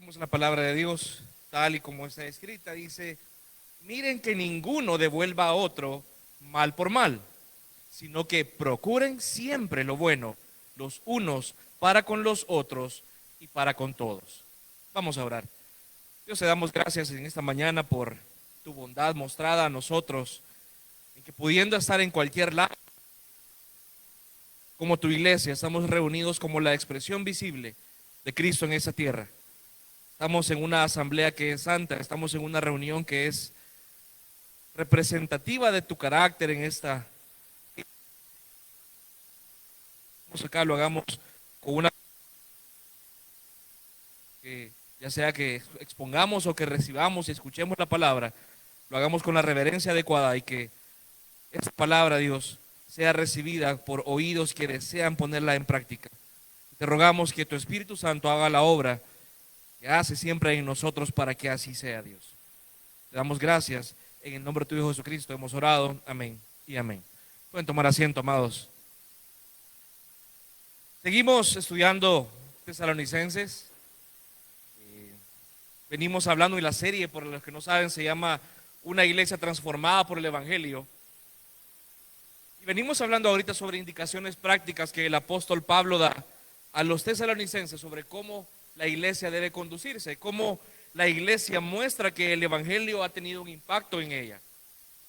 Vamos a la palabra de Dios, tal y como está escrita. Dice: miren que ninguno devuelva a otro mal por mal, sino que procuren siempre lo bueno, los unos para con los otros y para con todos. Vamos a orar. Dios, te damos gracias en esta mañana por tu bondad mostrada a nosotros, en que pudiendo estar en cualquier lado, como tu iglesia, estamos reunidos como la expresión visible de Cristo en esa tierra. Estamos en una asamblea que es santa, estamos en una reunión que es representativa de tu carácter en esta. Acá lo hagamos con una, que ya sea que expongamos o que recibamos y escuchemos la palabra, lo hagamos con la reverencia adecuada y que esta palabra, Dios, sea recibida por oídos que desean ponerla en práctica. Te rogamos que tu Espíritu Santo haga la obra que hace siempre en nosotros para que así sea, Dios. Te damos gracias. En el nombre de tu Hijo Jesucristo hemos orado. Amén y amén. Pueden tomar asiento, amados. Seguimos estudiando Tesalonicenses. Venimos hablando y la serie, por los que no saben, se llama Una iglesia transformada por el Evangelio. Y venimos hablando ahorita sobre indicaciones prácticas que el apóstol Pablo da a los tesalonicenses sobre cómo la iglesia debe conducirse, cómo la iglesia muestra que el Evangelio ha tenido un impacto en ella.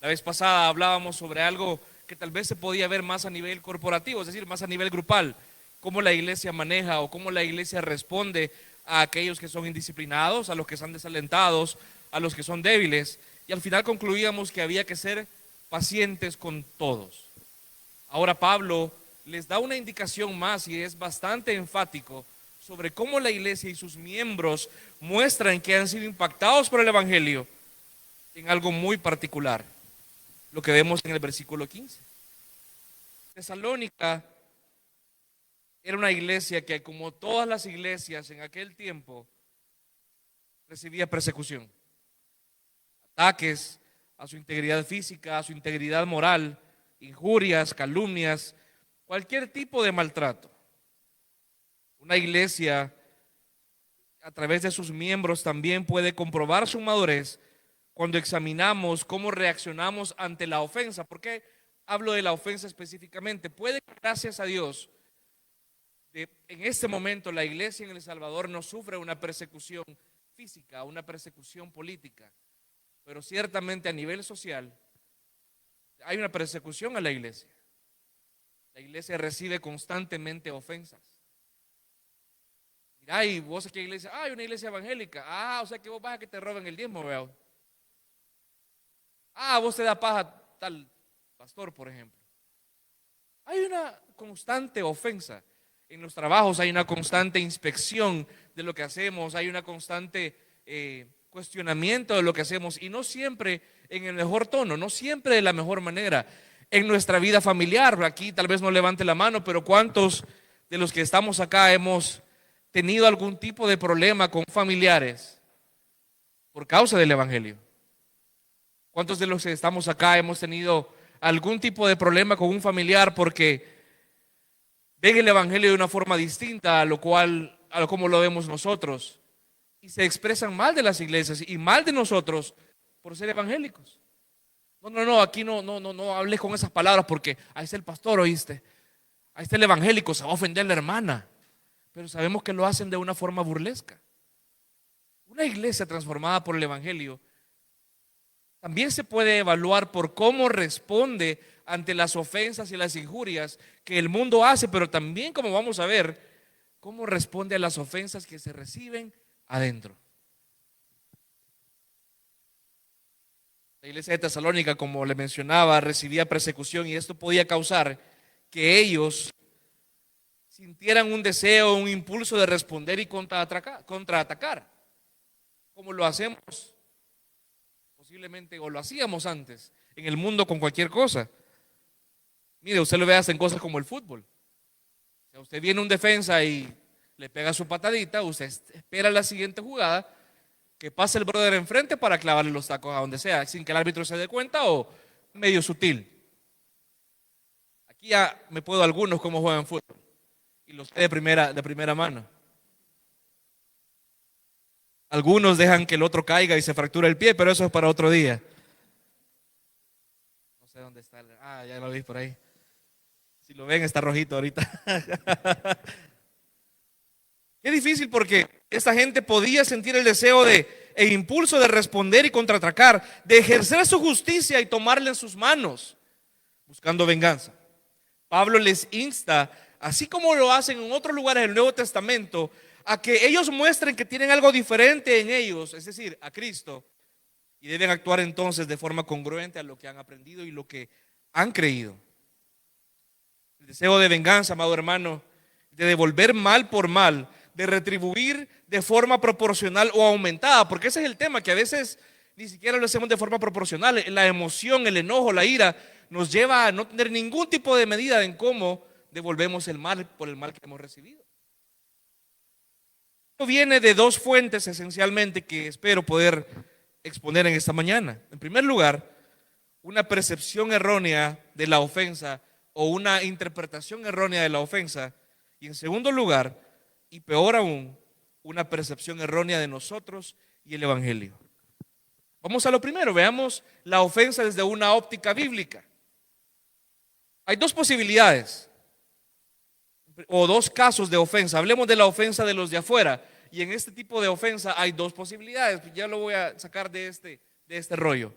La vez pasada hablábamos sobre algo que tal vez se podía ver más a nivel corporativo, es decir, más a nivel grupal, cómo la iglesia maneja o cómo la iglesia responde a aquellos que son indisciplinados, a los que están desalentados, a los que son débiles. Y al final concluíamos que había que ser pacientes con todos. Ahora Pablo les da una indicación más y es bastante enfático sobre cómo la iglesia y sus miembros muestran que han sido impactados por el Evangelio en algo muy particular, lo que vemos en el versículo 15. Tesalónica era una iglesia que, como todas las iglesias en aquel tiempo, recibía persecución, ataques a su integridad física, a su integridad moral, injurias, calumnias, cualquier tipo de maltrato. Una iglesia, a través de sus miembros, también puede comprobar su madurez cuando examinamos cómo reaccionamos ante la ofensa. ¿Por qué hablo de la ofensa específicamente? Puede que, gracias a Dios, en este momento la iglesia en El Salvador no sufre una persecución física, una persecución política, pero ciertamente a nivel social hay una persecución a la iglesia. La iglesia recibe constantemente ofensas. Mira, y vos aquí iglesia, hay una iglesia evangélica. O sea que vos vas a que te roben el diezmo, veo. Vos te da paja tal pastor, por ejemplo. Hay una constante ofensa. En los trabajos hay una constante inspección de lo que hacemos, hay una constante cuestionamiento de lo que hacemos y no siempre en el mejor tono, no siempre de la mejor manera. En nuestra vida familiar, aquí tal vez no levante la mano, pero ¿cuántos de los que estamos acá hemos tenido algún tipo de problema con familiares por causa del Evangelio? ¿Cuántos de los que estamos acá hemos tenido algún tipo de problema con un familiar porque ven el Evangelio de una forma distinta a lo como lo vemos nosotros y se expresan mal de las iglesias y mal de nosotros por ser evangélicos? No, aquí no hables con esas palabras porque ahí está el pastor, oíste, ahí está el evangélico, se va a ofender la hermana, pero sabemos que lo hacen de una forma burlesca. Una iglesia transformada por el Evangelio también se puede evaluar por cómo responde ante las ofensas y las injurias que el mundo hace, pero también, como vamos a ver, cómo responde a las ofensas que se reciben adentro. La iglesia de Tesalónica, como le mencionaba, recibía persecución y esto podía causar que ellos sintieran un deseo, un impulso de responder y contraatacar, como lo hacemos posiblemente o lo hacíamos antes en el mundo con cualquier cosa. Mire, usted lo ve hasta en cosas como el fútbol. O sea, usted viene un defensa y le pega su patadita, usted espera la siguiente jugada, que pase el brother enfrente para clavarle los tacos a donde sea, sin que el árbitro se dé cuenta o medio sutil. Aquí ya me puedo algunos cómo juegan fútbol y los sé de primera mano. Algunos dejan que el otro caiga y se fractura el pie, pero eso es para otro día. No sé dónde está. Ya lo vi por ahí. Si lo ven, está rojito ahorita. Qué difícil, porque esta gente podía sentir el deseo e impulso de responder y contraatacar, de ejercer su justicia y tomarla en sus manos, buscando venganza. Pablo les insta, así como lo hacen en otros lugares del Nuevo Testamento, a que ellos muestren que tienen algo diferente en ellos, es decir, a Cristo, y deben actuar entonces de forma congruente a lo que han aprendido y lo que han creído. El deseo de venganza, amado hermano, de devolver mal por mal, de retribuir de forma proporcional o aumentada, porque ese es el tema, que a veces ni siquiera lo hacemos de forma proporcional. La emoción, el enojo, la ira nos lleva a no tener ningún tipo de medida en cómo devolvemos el mal por el mal que hemos recibido. Esto viene de dos fuentes esencialmente que espero poder exponer en esta mañana. En primer lugar, una percepción errónea de la ofensa o una interpretación errónea de la ofensa. Y en segundo lugar, y peor aún, una percepción errónea de nosotros y el Evangelio. Vamos a lo primero, veamos la ofensa desde una óptica bíblica. Hay dos posibilidades o dos casos de ofensa. Hablemos de la ofensa de los de afuera. Y en este tipo de ofensa hay dos posibilidades. Ya lo voy a sacar de este rollo.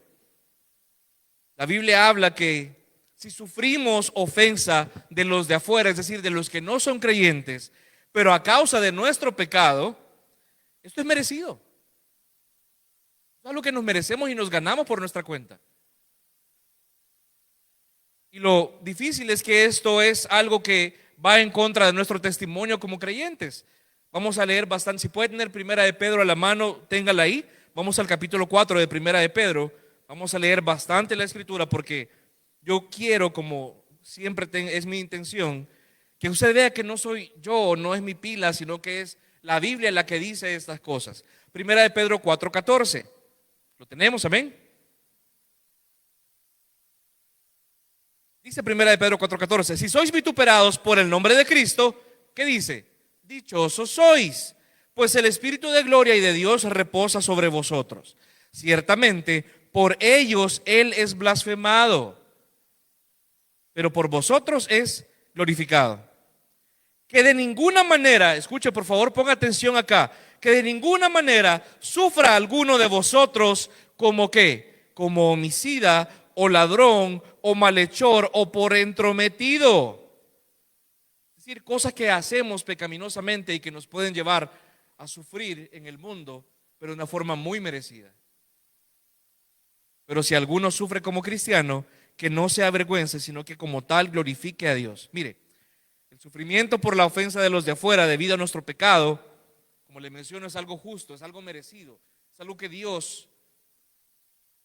La Biblia habla que si sufrimos ofensa de los de afuera, es decir, de los que no son creyentes, pero a causa de nuestro pecado, esto es merecido. Es algo que nos merecemos y nos ganamos por nuestra cuenta. Y lo difícil es que esto es algo que va en contra de nuestro testimonio como creyentes. Vamos a leer bastante. Si puede tener Primera de Pedro a la mano, téngala ahí. Vamos al capítulo 4 de Primera de Pedro. Vamos a leer bastante la escritura, porque yo quiero, como siempre es mi intención, que usted vea que no soy yo, no es mi pila, sino que es la Biblia la que dice estas cosas. Primera de Pedro 4:14. ¿Lo tenemos? Amén. Dice Primera de Pedro 4:14: si sois vituperados por el nombre de Cristo, ¿qué dice? Dichosos sois, pues el Espíritu de gloria y de Dios reposa sobre vosotros. Ciertamente, por ellos Él es blasfemado, pero por vosotros es glorificado. Que de ninguna manera, escuche por favor, ponga atención acá, que de ninguna manera sufra alguno de vosotros como ¿qué? Como homicida o ladrón o malhechor o por entrometido. Es decir, cosas que hacemos pecaminosamente y que nos pueden llevar a sufrir en el mundo, pero de una forma muy merecida. Pero si alguno sufre como cristiano, que no se avergüence, sino que como tal glorifique a Dios. Mire, el sufrimiento por la ofensa de los de afuera debido a nuestro pecado, como le menciono, es algo justo, es algo merecido, es algo que Dios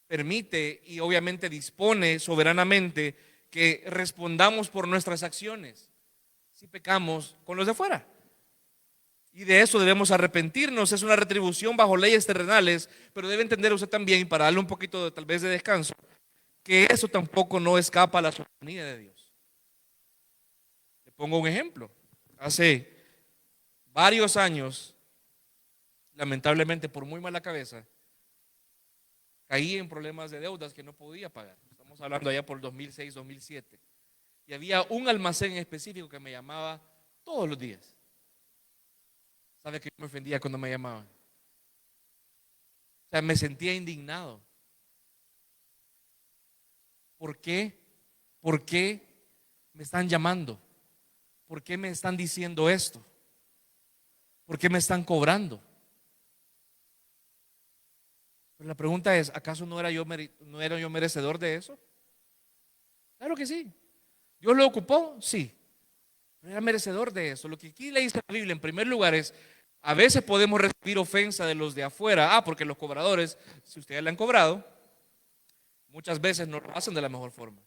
permite y obviamente dispone soberanamente que respondamos por nuestras acciones si pecamos con los de afuera. Y de eso debemos arrepentirnos. Es una retribución bajo leyes terrenales, pero debe entender usted también, para darle un poquito tal vez de descanso, que eso tampoco no escapa a la soberanía de Dios. Le pongo un ejemplo. Hace varios años, lamentablemente por muy mala cabeza, caí en problemas de deudas que no podía pagar. Estamos hablando allá por 2006, 2007. Y había un almacén específico que me llamaba todos los días. ¿Sabe que yo me ofendía cuando me llamaban? O sea, me sentía indignado. ¿Por qué? ¿Por qué me están llamando? ¿Por qué me están diciendo esto? ¿Por qué me están cobrando? Pero la pregunta es, ¿acaso no era yo merecedor de eso? Claro que sí. ¿Dios lo ocupó? Sí. Pero era merecedor de eso. Lo que aquí le dice la Biblia en primer lugar es, a veces podemos recibir ofensa de los de afuera. Porque los cobradores, si ustedes le han cobrado, muchas veces no lo hacen de la mejor forma.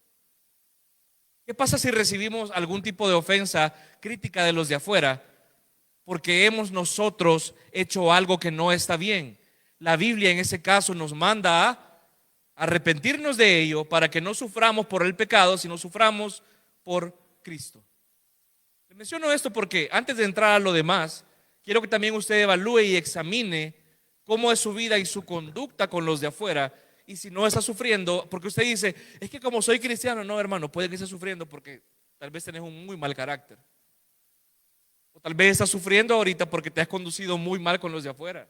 ¿Qué pasa si recibimos algún tipo de ofensa crítica de los de afuera porque hemos nosotros hecho algo que no está bien? La Biblia en ese caso nos manda a arrepentirnos de ello para que no suframos por el pecado, sino suframos por Cristo. Le menciono esto porque antes de entrar a lo demás, quiero que también usted evalúe y examine cómo es su vida y su conducta con los de afuera. Y si no está sufriendo, porque usted dice, es que como soy cristiano, no, hermano, puede que esté sufriendo porque tal vez tenés un muy mal carácter. O tal vez estás sufriendo ahorita porque te has conducido muy mal con los de afuera.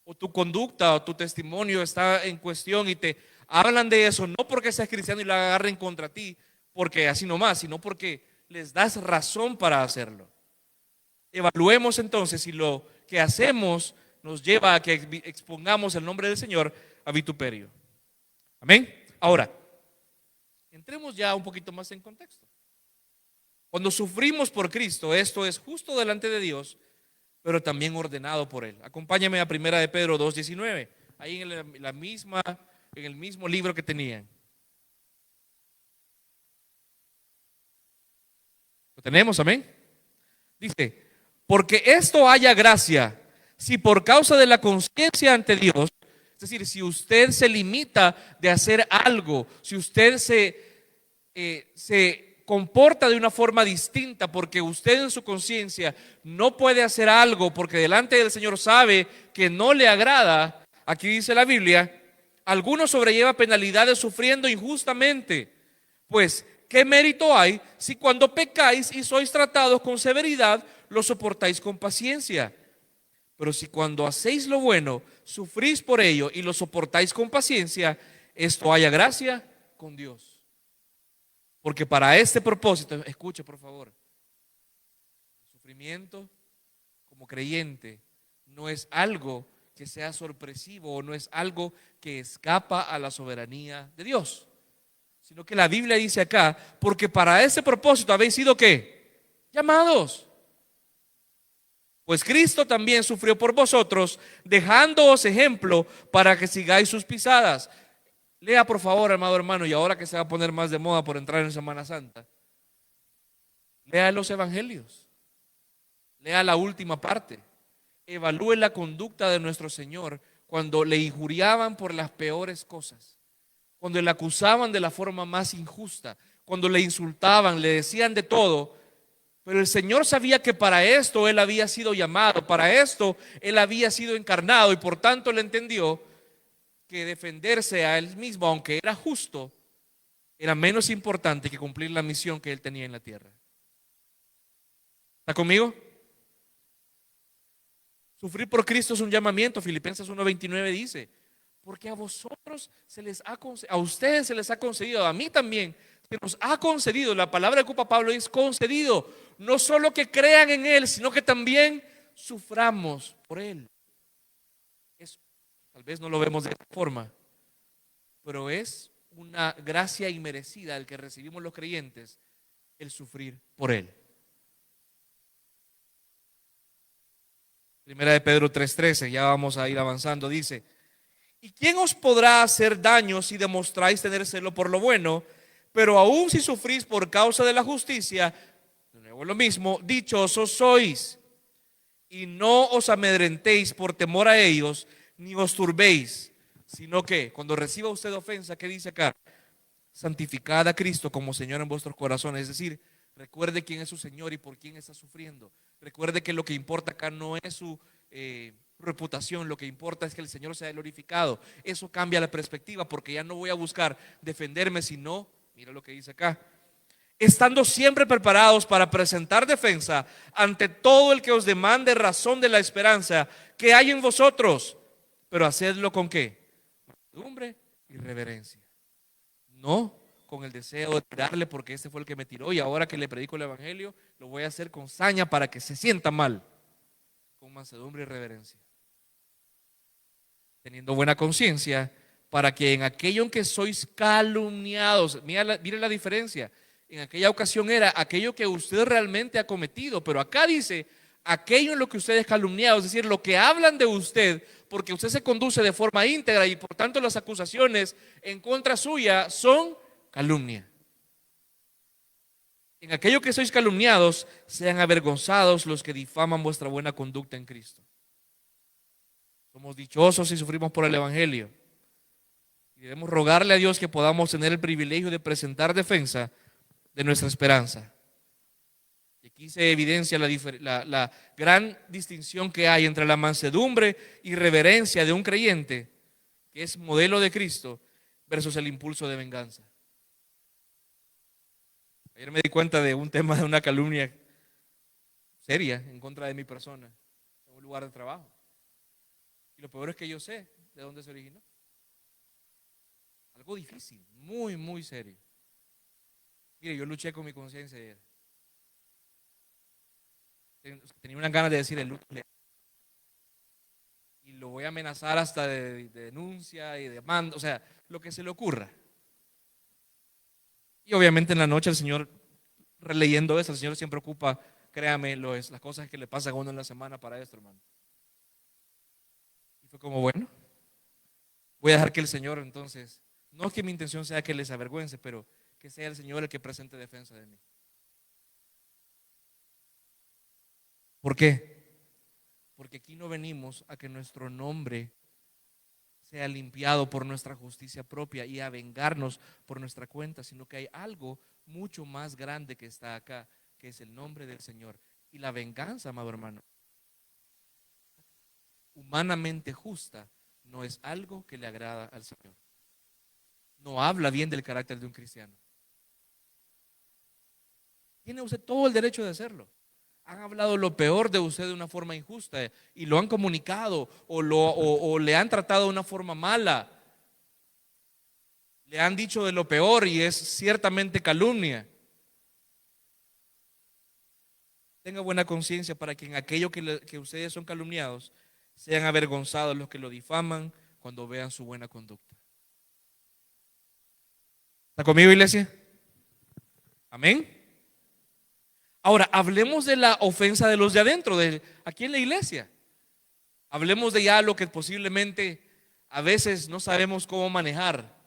O tu conducta o tu testimonio está en cuestión y te hablan de eso, no porque seas cristiano y lo agarren contra ti, porque así nomás, sino porque les das razón para hacerlo. Evaluemos entonces si lo que hacemos nos lleva a que expongamos el nombre del Señor a vituperio. Amén. Ahora, entremos ya un poquito más en contexto. Cuando sufrimos por Cristo, esto es justo delante de Dios, pero también ordenado por Él. Acompáñame a 1 de Pedro 2:19, ahí en en el mismo libro que tenían. ¿Lo tenemos? Amén. Dice, porque esto haya gracia, si por causa de la conciencia ante Dios, es decir, si usted se limita de hacer algo, si usted se comporta de una forma distinta porque usted en su conciencia no puede hacer algo porque delante del Señor sabe que no le agrada, aquí dice la Biblia, alguno sobrelleva penalidades sufriendo injustamente. Pues, ¿qué mérito hay si cuando pecáis y sois tratados con severidad, lo soportáis con paciencia? Pero si cuando hacéis lo bueno, sufrís por ello y lo soportáis con paciencia, esto haya gracia con Dios. Porque para este propósito, escuche por favor, el sufrimiento como creyente no es algo que sea sorpresivo o no es algo que escapa a la soberanía de Dios, sino que la Biblia dice acá, porque para ese propósito habéis sido ¿qué? Llamados. Pues Cristo también sufrió por vosotros, dejándoos ejemplo para que sigáis sus pisadas. Lea por favor, amado hermano, y ahora que se va a poner más de moda por entrar en Semana Santa, lea los evangelios, lea la última parte, evalúe la conducta de nuestro Señor cuando le injuriaban por las peores cosas, cuando le acusaban de la forma más injusta, cuando le insultaban, le decían de todo. Pero el Señor sabía que para esto Él había sido llamado, para esto Él había sido encarnado y por tanto Él entendió que defenderse a Él mismo, aunque era justo, era menos importante que cumplir la misión que Él tenía en la tierra. ¿Está conmigo? Sufrir por Cristo es un llamamiento. Filipenses 1:29 dice, porque a vosotros a ustedes se les ha concedido, a mí también se nos ha concedido, la palabra que ocupa Pablo es concedido, no solo que crean en Él, sino que también suframos por Él. Eso, tal vez no lo vemos de esta forma, pero es una gracia inmerecida el que recibimos los creyentes, el sufrir por Él. Primera de Pedro 3:13, ya vamos a ir avanzando, dice, ¿y quién os podrá hacer daño si demostráis tener celo por lo bueno? Pero aún si sufrís por causa de la justicia, de nuevo lo mismo, dichosos sois. Y no os amedrentéis por temor a ellos, ni os turbéis, sino que cuando reciba usted ofensa, ¿qué dice acá? Santificad a Cristo como Señor en vuestros corazones. Es decir, recuerde quién es su Señor y por quién está sufriendo. Recuerde que lo que importa acá no es su reputación, lo que importa es que el Señor sea glorificado. Eso cambia la perspectiva porque ya no voy a buscar defenderme, sino, mira lo que dice acá, estando siempre preparados para presentar defensa ante todo el que os demande razón de la esperanza que hay en vosotros, pero hacedlo con ¿qué? Mansedumbre y reverencia, no con el deseo de tirarle porque este fue el que me tiró y ahora que le predico el evangelio lo voy a hacer con saña para que se sienta mal, con mansedumbre y reverencia, teniendo buena conciencia, para que en aquello en que sois calumniados, mire la diferencia, en aquella ocasión era aquello que usted realmente ha cometido, pero acá dice aquello en lo que usted es calumniado, es decir, lo que hablan de usted, porque usted se conduce de forma íntegra y por tanto las acusaciones en contra suya son calumnia. En aquello que sois calumniados, sean avergonzados los que difaman vuestra buena conducta en Cristo. Somos dichosos si sufrimos por el evangelio. Y debemos rogarle a Dios que podamos tener el privilegio de presentar defensa de nuestra esperanza. Y Aquí se evidencia la gran distinción que hay entre la mansedumbre y reverencia de un creyente, que es modelo de Cristo, versus el impulso de venganza. Ayer me di cuenta de un tema de una calumnia seria en contra de mi persona en un lugar de trabajo. Y lo peor es que yo sé de dónde se originó. Algo difícil, muy, muy serio. Mire, yo luché con mi conciencia ayer. Tenía unas ganas de decir el luto. Y lo voy a amenazar hasta de denuncia y demanda, o sea, lo que se le ocurra. Y obviamente en la noche el Señor, releyendo eso, el Señor siempre ocupa, créame, las cosas que le pasan a uno en la semana para esto, hermano. Y fue como, bueno, voy a dejar que el Señor entonces, no es que mi intención sea que les avergüence, pero que sea el Señor el que presente defensa de mí. ¿Por qué? Porque aquí no venimos a que nuestro nombre sea limpiado por nuestra justicia propia y a vengarnos por nuestra cuenta, sino que hay algo mucho más grande que está acá, que es el nombre del Señor. Y la venganza, amado hermano, humanamente justa, no es algo que le agrada al Señor. No habla bien del carácter de un cristiano. Tiene usted todo el derecho de hacerlo. Han hablado lo peor de usted de una forma injusta y lo han comunicado o le han tratado de una forma mala. Le han dicho de lo peor y es ciertamente calumnia. Tenga buena conciencia para que en aquello que ustedes son calumniados sean avergonzados los que lo difaman cuando vean su buena conducta. ¿Está conmigo, iglesia? Amén. Ahora, hablemos de la ofensa de los de adentro, aquí en la iglesia. Hablemos de ya lo que posiblemente a veces no sabemos cómo manejar.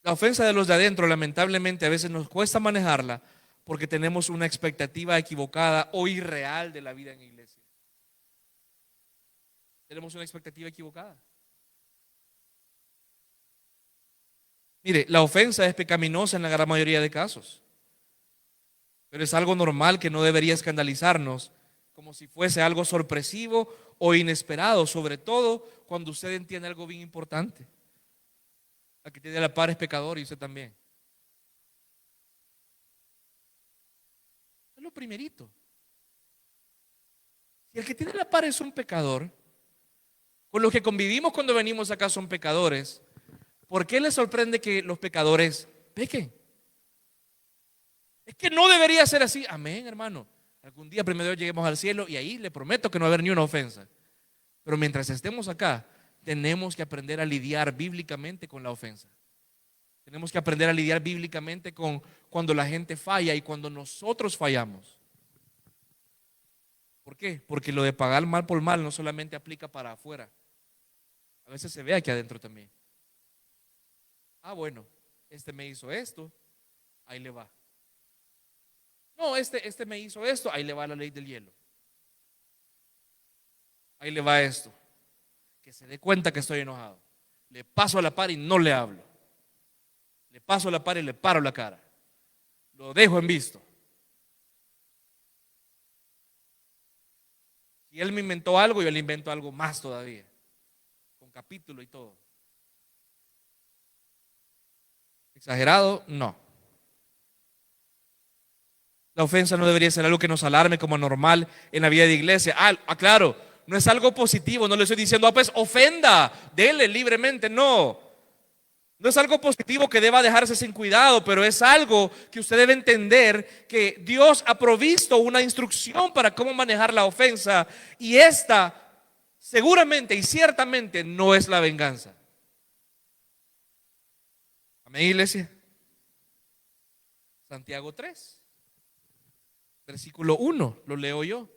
La ofensa de los de adentro, lamentablemente, a veces nos cuesta manejarla porque tenemos una expectativa equivocada o irreal de la vida en la iglesia. Tenemos una expectativa equivocada. Mire, la ofensa es pecaminosa en la gran mayoría de casos, pero es algo normal que no debería escandalizarnos como si fuese algo sorpresivo o inesperado, sobre todo cuando usted entiende algo bien importante. Aquí tiene a la par es pecador y usted también. Es lo primerito. Si el que tiene a la par es un pecador, con los que convivimos cuando venimos acá son pecadores, ¿por qué le sorprende que los pecadores pequen? Es que no debería ser así. Amén, hermano. Algún día primero lleguemos al cielo y ahí le prometo que no va a haber ni una ofensa. Pero mientras estemos acá, tenemos que aprender a lidiar bíblicamente con la ofensa. Tenemos que aprender a lidiar bíblicamente con cuando la gente falla y cuando nosotros fallamos. ¿Por qué? Porque lo de pagar mal por mal no solamente aplica para afuera. A veces se ve aquí adentro también. Ah, bueno, este me hizo esto, ahí le va. No, este me hizo esto, ahí le va la ley del hielo. Ahí le va esto. Que se dé cuenta que estoy enojado. Le paso a la par y no le hablo. Le paso a la par y le paro la cara. Lo dejo en visto. Si él me inventó algo, yo le invento algo más todavía. Con capítulo y todo. ¿Exagerado? No. La ofensa no debería ser algo que nos alarme como normal en la vida de iglesia. Claro, no es algo positivo. No le estoy diciendo, pues ofenda, dele libremente. No. No es algo positivo que deba dejarse sin cuidado, pero es algo que usted debe entender que Dios ha provisto una instrucción para cómo manejar la ofensa y esta seguramente y ciertamente no es la venganza. Amén, iglesia. Santiago 3, versículo 1, lo leo yo.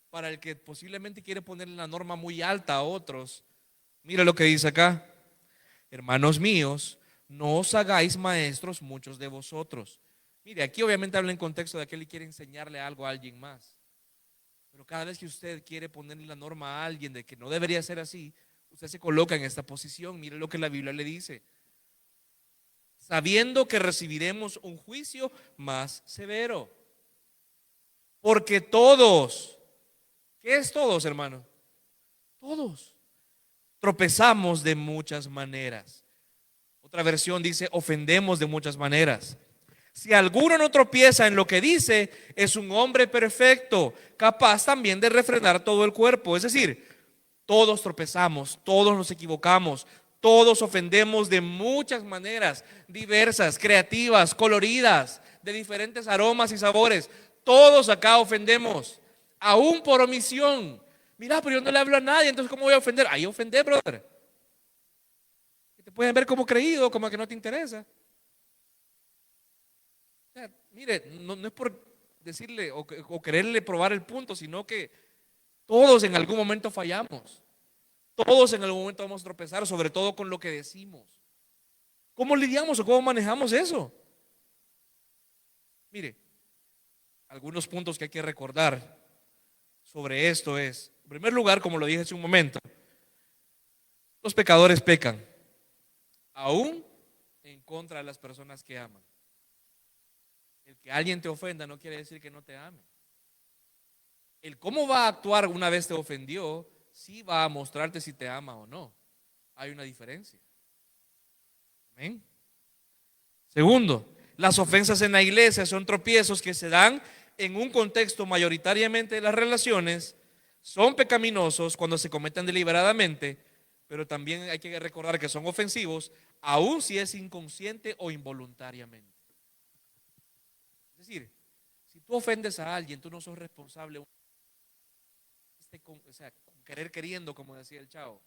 Para el que posiblemente quiere ponerle la norma muy alta a otros, mira lo que dice acá. Hermanos míos, no os hagáis maestros muchos de vosotros. Mire, aquí obviamente habla en contexto de que él quiere enseñarle algo a alguien más. Pero cada vez que usted quiere ponerle la norma a alguien de que no debería ser así, usted se coloca en esta posición. Mire lo que la Biblia le dice. sabiendo que recibiremos un juicio más severo. Porque todos, ¿qué es todos, hermano? Todos tropezamos de muchas maneras. Otra versión dice, ofendemos de muchas maneras. Si alguno no tropieza en lo que dice, es un hombre perfecto, capaz también de refrenar todo el cuerpo. Es decir, todos tropezamos, todos nos equivocamos, todos ofendemos de muchas maneras, diversas, creativas, coloridas, de diferentes aromas y sabores. Todos acá ofendemos, aún por omisión. Mira, pero yo no le hablo a nadie, entonces ¿cómo voy a ofender? Ahí ofender, brother. Te pueden ver como creído, como que no te interesa. O sea, mire, no es por decirle o quererle probar el punto, sino que todos en algún momento fallamos. Todos en algún momento vamos a tropezar, sobre todo con lo que decimos. ¿Cómo lidiamos o cómo manejamos eso? Mire, algunos puntos que hay que recordar sobre esto es, en primer lugar, como lo dije hace un momento, los pecadores pecan, aún en contra de las personas que aman. El que alguien te ofenda no quiere decir que no te ame. El cómo va a actuar una vez te ofendió, sí va a mostrarte si te ama o no. Hay una diferencia. Amén. Segundo, las ofensas en la iglesia son tropiezos que se dan en un contexto mayoritariamente de las relaciones, son pecaminosos cuando se cometen deliberadamente, pero también hay que recordar que son ofensivos, aun si es inconsciente o involuntariamente. Es decir, si tú ofendes a alguien, tú no sos responsable, o sea, con querer queriendo, como decía el chavo,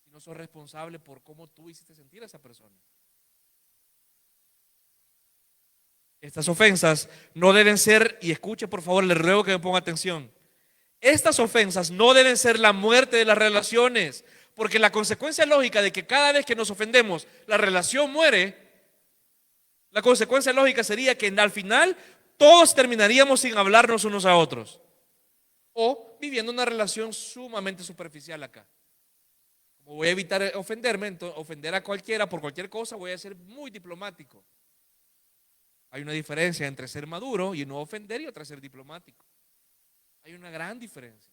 si no sos responsable por cómo tú hiciste sentir a esa persona. Estas ofensas no deben ser, y escuche por favor, le ruego que me ponga atención, estas ofensas no deben ser la muerte de las relaciones, porque la consecuencia lógica de que cada vez que nos ofendemos la relación muere, la consecuencia lógica sería que al final todos terminaríamos sin hablarnos unos a otros o viviendo una relación sumamente superficial acá. Como voy a evitar ofenderme, entonces, ofender a cualquiera por cualquier cosa, voy a ser muy diplomático. Hay una diferencia entre ser maduro y no ofender y otra ser diplomático. Hay una gran diferencia.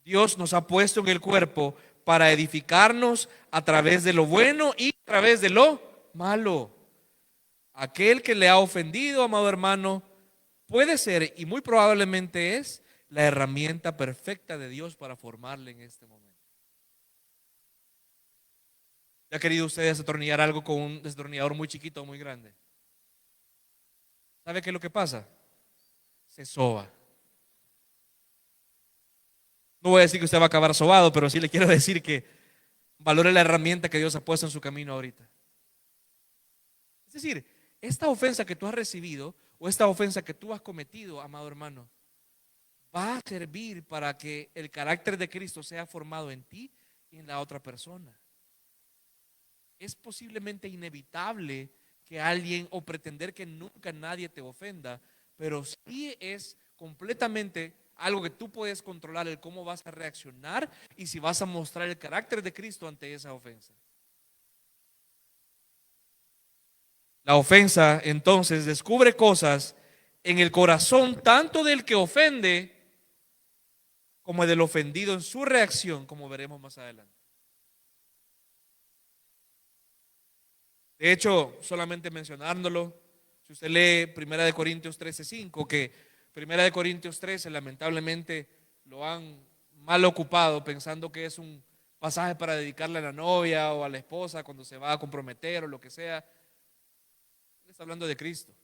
Dios nos ha puesto en el cuerpo para edificarnos a través de lo bueno y a través de lo malo. Aquel que le ha ofendido, amado hermano, puede ser y muy probablemente es la herramienta perfecta de Dios para formarle en este momento. ¿Ya ha querido usted desatornillar algo con un destornillador muy chiquito o muy grande? ¿Sabe qué es lo que pasa? Se soba. No voy a decir que usted va a acabar sobado, pero sí le quiero decir que valore la herramienta que Dios ha puesto en su camino ahorita. Es decir, esta ofensa que tú has recibido o esta ofensa que tú has cometido, amado hermano, va a servir para que el carácter de Cristo sea formado en ti y en la otra persona. Es posiblemente inevitable que alguien o pretender que nunca nadie te ofenda, pero sí es completamente algo que tú puedes controlar, el cómo vas a reaccionar y si vas a mostrar el carácter de Cristo ante esa ofensa. La ofensa entonces descubre cosas en el corazón tanto del que ofende como del ofendido en su reacción, como veremos más adelante. De hecho, solamente mencionándolo, si usted lee 1 Corintios 13:5, que 1 Corintios 13 lamentablemente lo han mal ocupado pensando que es un pasaje para dedicarle a la novia o a la esposa cuando se va a comprometer o lo que sea. Él está hablando de Cristo.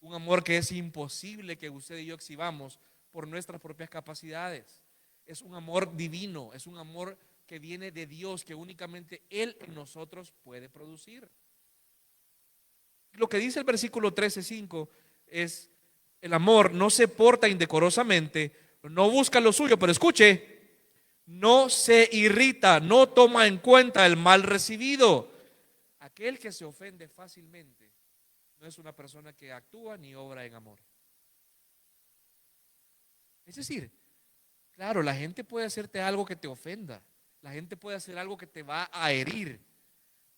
Un amor que es imposible que usted y yo exhibamos por nuestras propias capacidades. Es un amor divino, es un amor que viene de Dios, que únicamente Él en nosotros puede producir. Lo que dice el versículo 13:5 es: el amor no se porta indecorosamente, no busca lo suyo, pero escuche, no se irrita, no toma en cuenta el mal recibido. Aquel que se ofende fácilmente no es una persona que actúa ni obra en amor. Es decir, claro, la gente puede hacerte algo que te ofenda, La gente puede hacer algo que te va a herir,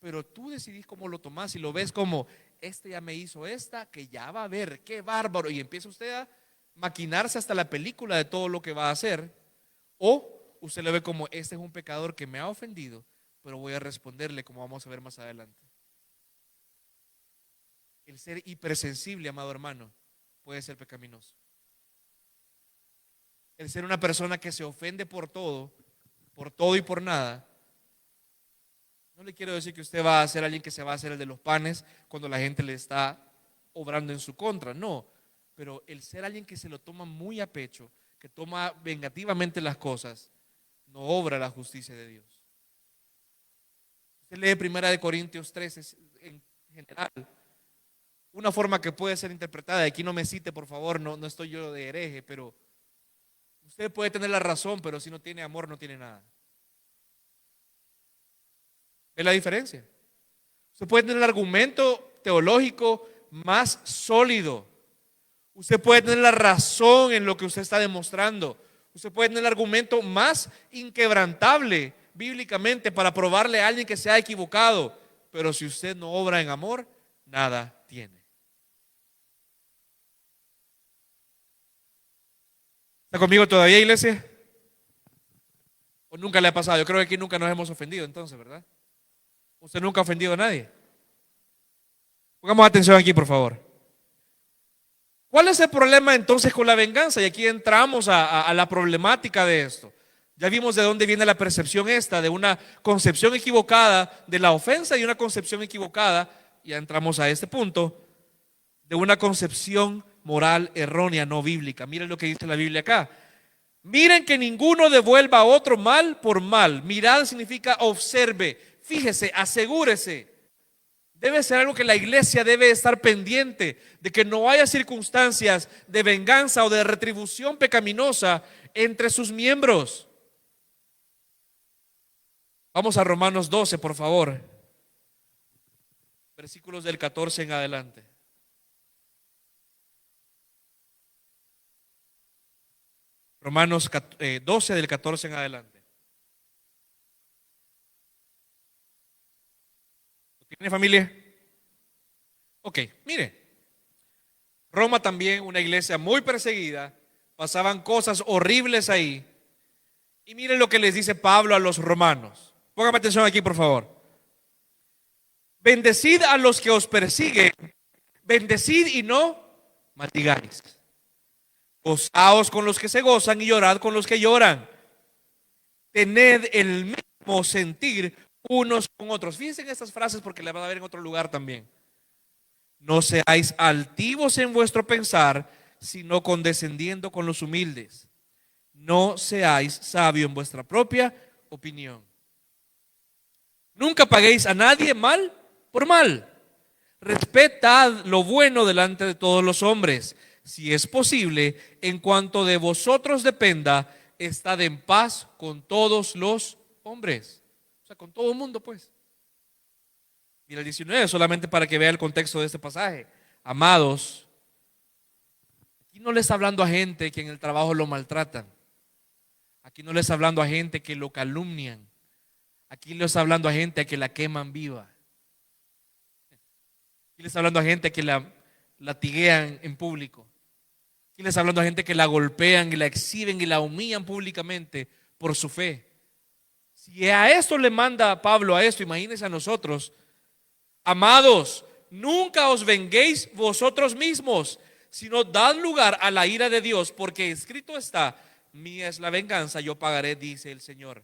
pero tú decidís cómo lo tomás y lo ves como, este ya me hizo esta, que ya va a ver, qué bárbaro. Y empieza usted a maquinarse hasta la película de todo lo que va a hacer. O usted lo ve como, este es un pecador que me ha ofendido, pero voy a responderle como vamos a ver más adelante. El ser hipersensible, amado hermano, puede ser pecaminoso. El ser una persona que se ofende por todo y por nada. No le quiero decir que usted va a ser alguien que se va a hacer el de los panes cuando la gente le está obrando en su contra, no. Pero el ser alguien que se lo toma muy a pecho, que toma vengativamente las cosas, no obra la justicia de Dios. Usted lee 1 Corintios 13 en general. Una forma que puede ser interpretada, aquí no me cite por favor, no estoy yo de hereje, pero usted puede tener la razón, pero si no tiene amor no tiene nada. ¿Ve la diferencia? Usted puede tener el argumento teológico más sólido. Usted puede tener la razón en lo que usted está demostrando. Usted puede tener el argumento más inquebrantable bíblicamente para probarle a alguien que se ha equivocado. Pero si usted no obra en amor, nada tiene. ¿Está conmigo todavía, iglesia? ¿O nunca le ha pasado? Yo creo que aquí nunca nos hemos ofendido entonces, ¿verdad? Usted nunca ha ofendido a nadie. Pongamos atención aquí, por favor. ¿Cuál es el problema entonces con la venganza? Y aquí entramos a la problemática de esto. Ya vimos de dónde viene la percepción esta, de una concepción equivocada de la ofensa y una concepción equivocada, ya entramos a este punto, de una concepción moral errónea, no bíblica. Miren lo que dice la Biblia acá. Miren que ninguno devuelva a otro mal por mal. Mirad significa observe, fíjese, asegúrese. Debe ser algo que la iglesia debe estar pendiente, de que no haya circunstancias de venganza o de retribución pecaminosa entre sus miembros. Vamos a Romanos 12, por favor. Versículos del 14 en adelante. Romanos 12 del 14 en adelante. ¿Lo tiene, familia? Ok, mire. Roma también, una iglesia muy perseguida. Pasaban cosas horribles ahí. Y miren lo que les dice Pablo a los romanos. Póngame atención aquí, por favor. Bendecid a los que os persiguen. Bendecid y no maldigáis. Gozaos con los que se gozan y llorad con los que lloran. Tened el mismo sentir unos con otros. Fíjense en estas frases porque las van a ver en otro lugar también. No seáis altivos en vuestro pensar, sino condescendiendo con los humildes. No seáis sabios en vuestra propia opinión. Nunca paguéis a nadie mal por mal. Respetad lo bueno delante de todos los hombres. Si es posible, en cuanto de vosotros dependa, estad en paz con todos los hombres. O sea, con todo el mundo, pues. Mira el 19, solamente para que vea el contexto de este pasaje. Amados, aquí no le está hablando a gente que en el trabajo lo maltratan. Aquí no le está hablando a gente que lo calumnian. Aquí le está hablando a gente a que la queman viva. Aquí le está hablando a gente que la latiguean en público. Aquí le está hablando a gente que la golpean y la exhiben y la humillan públicamente por su fe. Si a esto le manda Pablo a esto, imagínense a nosotros. Amados, nunca os venguéis vosotros mismos, sino dad lugar a la ira de Dios, porque escrito está, mía es la venganza, yo pagaré, dice el Señor.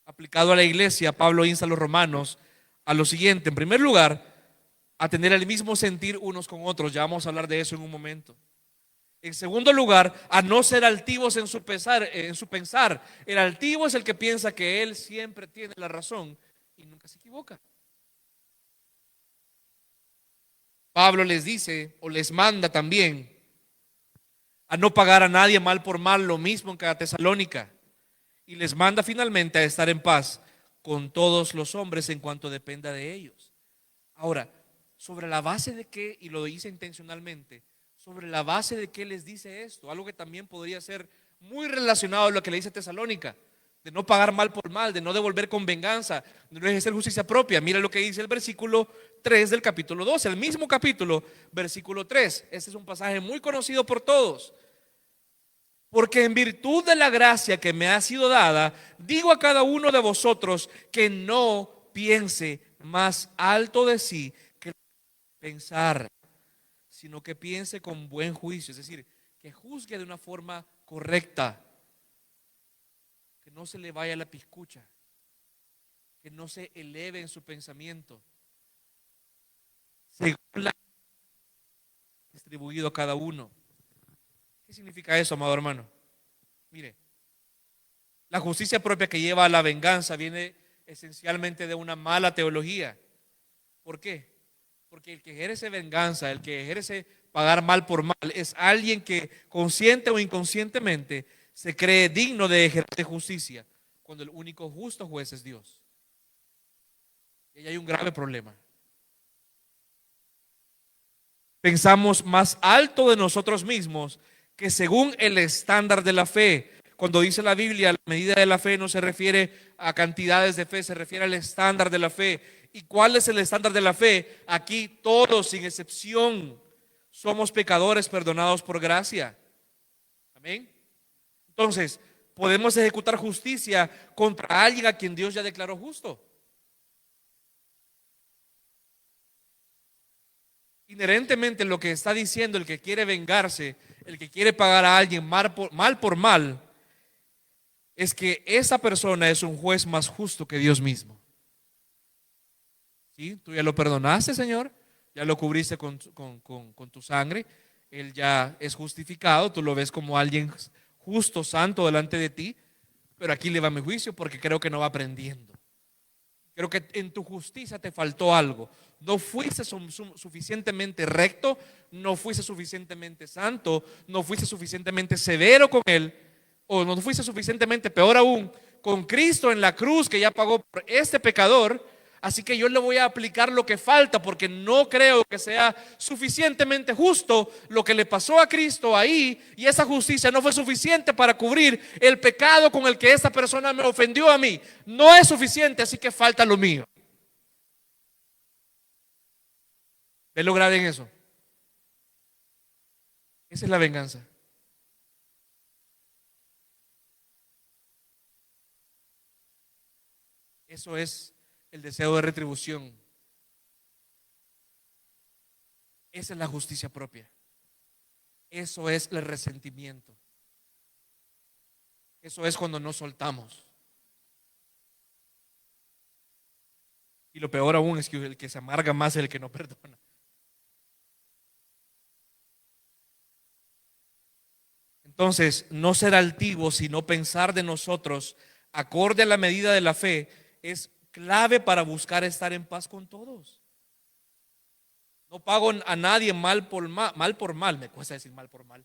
Aplicado a la iglesia, Pablo insta a los romanos a lo siguiente: en primer lugar, a tener el mismo sentir unos con otros. Ya vamos a hablar de eso en un momento. En segundo lugar, a no ser altivos en su pensar. El altivo es el que piensa que él siempre tiene la razón y nunca se equivoca. Pablo les dice o les manda también a no pagar a nadie mal por mal, lo mismo en cada Tesalónica. Y les manda finalmente a estar en paz con todos los hombres en cuanto dependa de ellos. Ahora, ¿sobre la base de qué? Y lo dice intencionalmente. ¿Sobre la base de qué les dice esto? Algo que también podría ser muy relacionado a lo que le dice Tesalónica. de no pagar mal por mal, de no devolver con venganza, de no ejercer justicia propia. Mira lo que dice el versículo 3 del capítulo 12, el mismo capítulo, versículo 3. Este es un pasaje muy conocido por todos. Porque en virtud de la gracia que me ha sido dada, digo a cada uno de vosotros que no piense más alto de sí que pensar, sino que piense con buen juicio, es decir, que juzgue de una forma correcta, que no se le vaya la piscucha, que no se eleve en su pensamiento, según la distribuido a cada uno. ¿Qué significa eso, amado hermano? Mire, la justicia propia que lleva a la venganza viene esencialmente de una mala teología. ¿Por qué? Porque el que ejerce venganza, el que ejerce pagar mal por mal, es alguien que consciente o inconscientemente se cree digno de ejercer justicia, cuando el único justo juez es Dios. Y ahí hay un grave problema. Pensamos más alto de nosotros mismos que según el estándar de la fe. Cuando dice la Biblia, la medida de la fe no se refiere a cantidades de fe, se refiere al estándar de la fe. ¿Y cuál es el estándar de la fe? Aquí todos, sin excepción, somos pecadores perdonados por gracia. Amén. Entonces, podemos ejecutar justicia contra alguien a quien Dios ya declaró justo. Inherentemente lo que está diciendo el que quiere vengarse, el que quiere pagar a alguien mal por mal, es que esa persona es un juez más justo que Dios mismo. ¿Sí? Tú ya lo perdonaste, Señor, ya lo cubriste con tu sangre, Él ya es justificado, tú lo ves como alguien justo, santo delante de ti, pero aquí le va mi juicio porque creo que no va aprendiendo. Creo que en tu justicia te faltó algo. No fuiste suficientemente recto, no fuiste suficientemente santo, no fuiste suficientemente severo con Él, o no fuiste suficientemente, peor aún, con Cristo en la cruz que ya pagó por este pecador. Así que yo le voy a aplicar lo que falta porque no creo que sea suficientemente justo lo que le pasó a Cristo ahí, y esa justicia no fue suficiente para cubrir el pecado con el que esta persona me ofendió a mí. No es suficiente, así que falta lo mío. ¿Ves lo grave en eso? Esa es la venganza. Eso es el deseo de retribución. Esa es la justicia propia. Eso es el resentimiento. Eso es cuando no soltamos. Y lo peor aún es que el que se amarga más es el que no perdona. Entonces, no ser altivos, sino pensar de nosotros acorde a la medida de la fe es clave para buscar estar en paz con todos. No pago a nadie mal por mal, me cuesta decir mal por mal.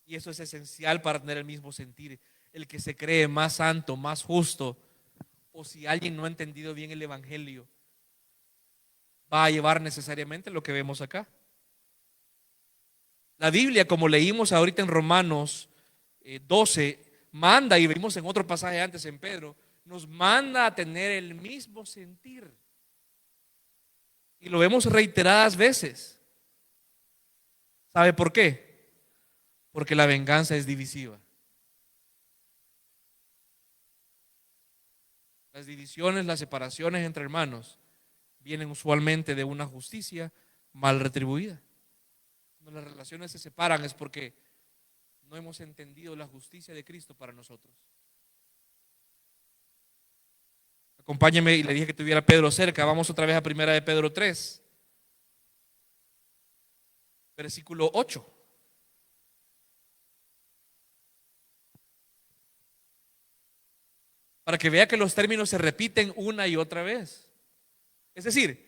Y eso es esencial para tener el mismo sentir. El que se cree más santo, más justo, o si alguien no ha entendido bien el evangelio, va a llevar necesariamente lo que vemos acá. La Biblia, como leímos ahorita en Romanos 12, manda, y vimos en otro pasaje antes en Pedro, nos manda a tener el mismo sentir. Y lo vemos reiteradas veces. ¿Sabe por qué? Porque la venganza es divisiva. Las divisiones, las separaciones entre hermanos vienen usualmente de una justicia mal retribuida. Cuando las relaciones se separan es porque no hemos entendido la justicia de Cristo para nosotros. Acompáñeme, y le dije que tuviera Pedro cerca. Vamos otra vez a primera de Pedro 3, versículo 8. Para que vea que los términos se repiten una y otra vez. Es decir,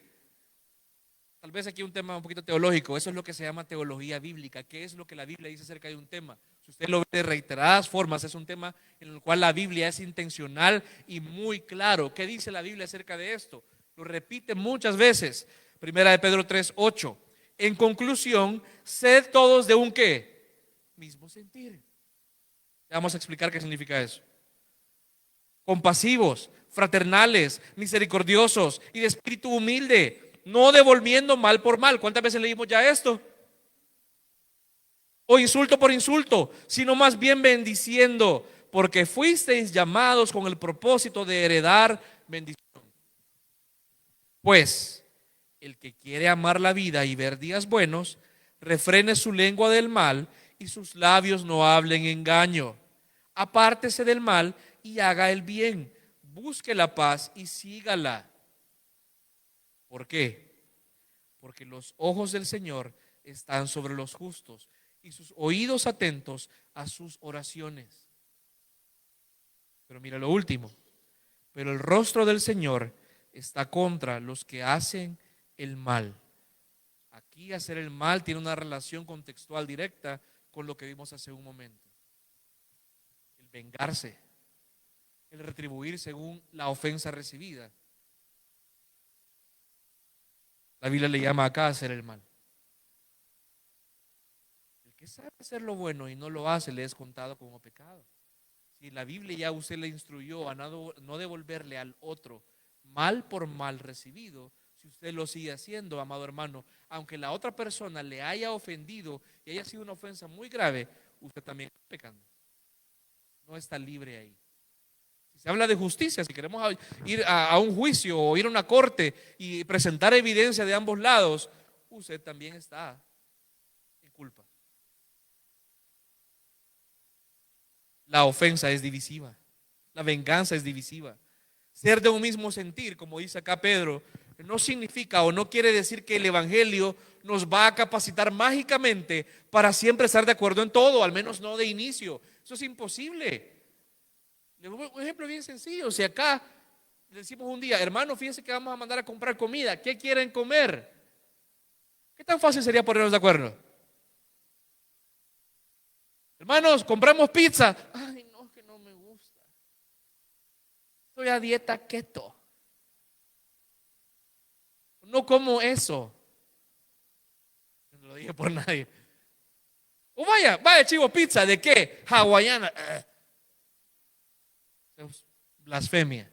tal vez aquí un tema un poquito teológico. Eso es lo que se llama teología bíblica. ¿Qué es lo que la Biblia dice acerca de un tema? Si usted lo ve de reiteradas formas, es un tema en el cual la Biblia es intencional y muy claro. ¿Qué dice la Biblia acerca de esto? Lo repite muchas veces. Primera de Pedro 3, 8. En conclusión, sed todos de un ¿qué? Mismo sentir. Ya vamos a explicar qué significa eso. Compasivos, fraternales, misericordiosos y de espíritu humilde, no devolviendo mal por mal. ¿Cuántas veces leímos ya esto? O insulto por insulto, sino más bien bendiciendo, porque fuisteis llamados con el propósito de heredar bendición. Pues el que quiere amar la vida y ver días buenos, refrene su lengua del mal y sus labios no hablen engaño. Apártese del mal y haga el bien. Busque la paz y sígala. ¿Por qué? Porque los ojos del Señor están sobre los justos y sus oídos atentos a sus oraciones. Pero mira lo último. Pero el rostro del Señor está contra los que hacen el mal. Aquí hacer el mal tiene una relación contextual directa con lo que vimos hace un momento. El vengarse, el retribuir según la ofensa recibida. La Biblia le llama acá a hacer el mal. El que sabe hacer lo bueno y no lo hace le es contado como pecado. Si la Biblia ya usted le instruyó a no devolverle al otro mal por mal recibido, si usted lo sigue haciendo, amado hermano, aunque la otra persona le haya ofendido y haya sido una ofensa muy grave, usted también está pecando. No está libre ahí. Si se habla de justicia, si queremos ir a un juicio o ir a una corte y presentar evidencia de ambos lados, usted también está en culpa. La ofensa es divisiva, la venganza es divisiva. Ser de un mismo sentir, como dice acá Pedro, no significa o no quiere decir que el Evangelio nos va a capacitar mágicamente para siempre estar de acuerdo en todo, al menos no de inicio. Eso es imposible. Un ejemplo bien sencillo: si acá le decimos un día, hermano, fíjense que vamos a mandar a comprar comida, ¿qué quieren comer? ¿Qué tan fácil sería ponernos de acuerdo? Hermanos, compramos pizza. Ay, no, que no me gusta. Estoy a dieta keto. No como eso. No lo dije por nadie. O vaya chivo, pizza, ¿de qué? Hawaiana. Blasfemia.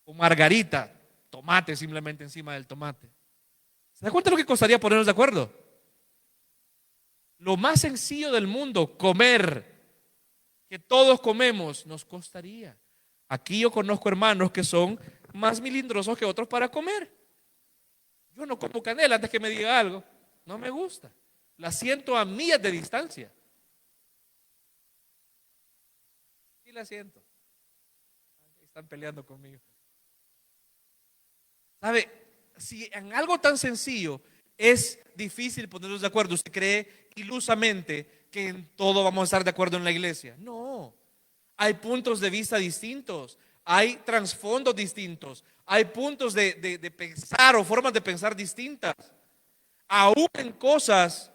O margarita, tomate simplemente encima del tomate. ¿Se da cuenta de lo que costaría ponernos de acuerdo? Lo más sencillo del mundo, comer, que todos comemos, nos costaría. Aquí yo conozco hermanos que son más milindrosos que otros para comer. Yo no como canela antes que me diga algo. No me gusta. La siento a millas de distancia. Sí la siento. Están peleando conmigo. ¿Sabe? Si en algo tan sencillo es difícil ponernos de acuerdo, usted cree ilusamente que en todo vamos a estar de acuerdo en la iglesia. No. Hay puntos de vista distintos. Hay trasfondos distintos. Hay puntos de pensar o formas de pensar distintas. Aún en cosas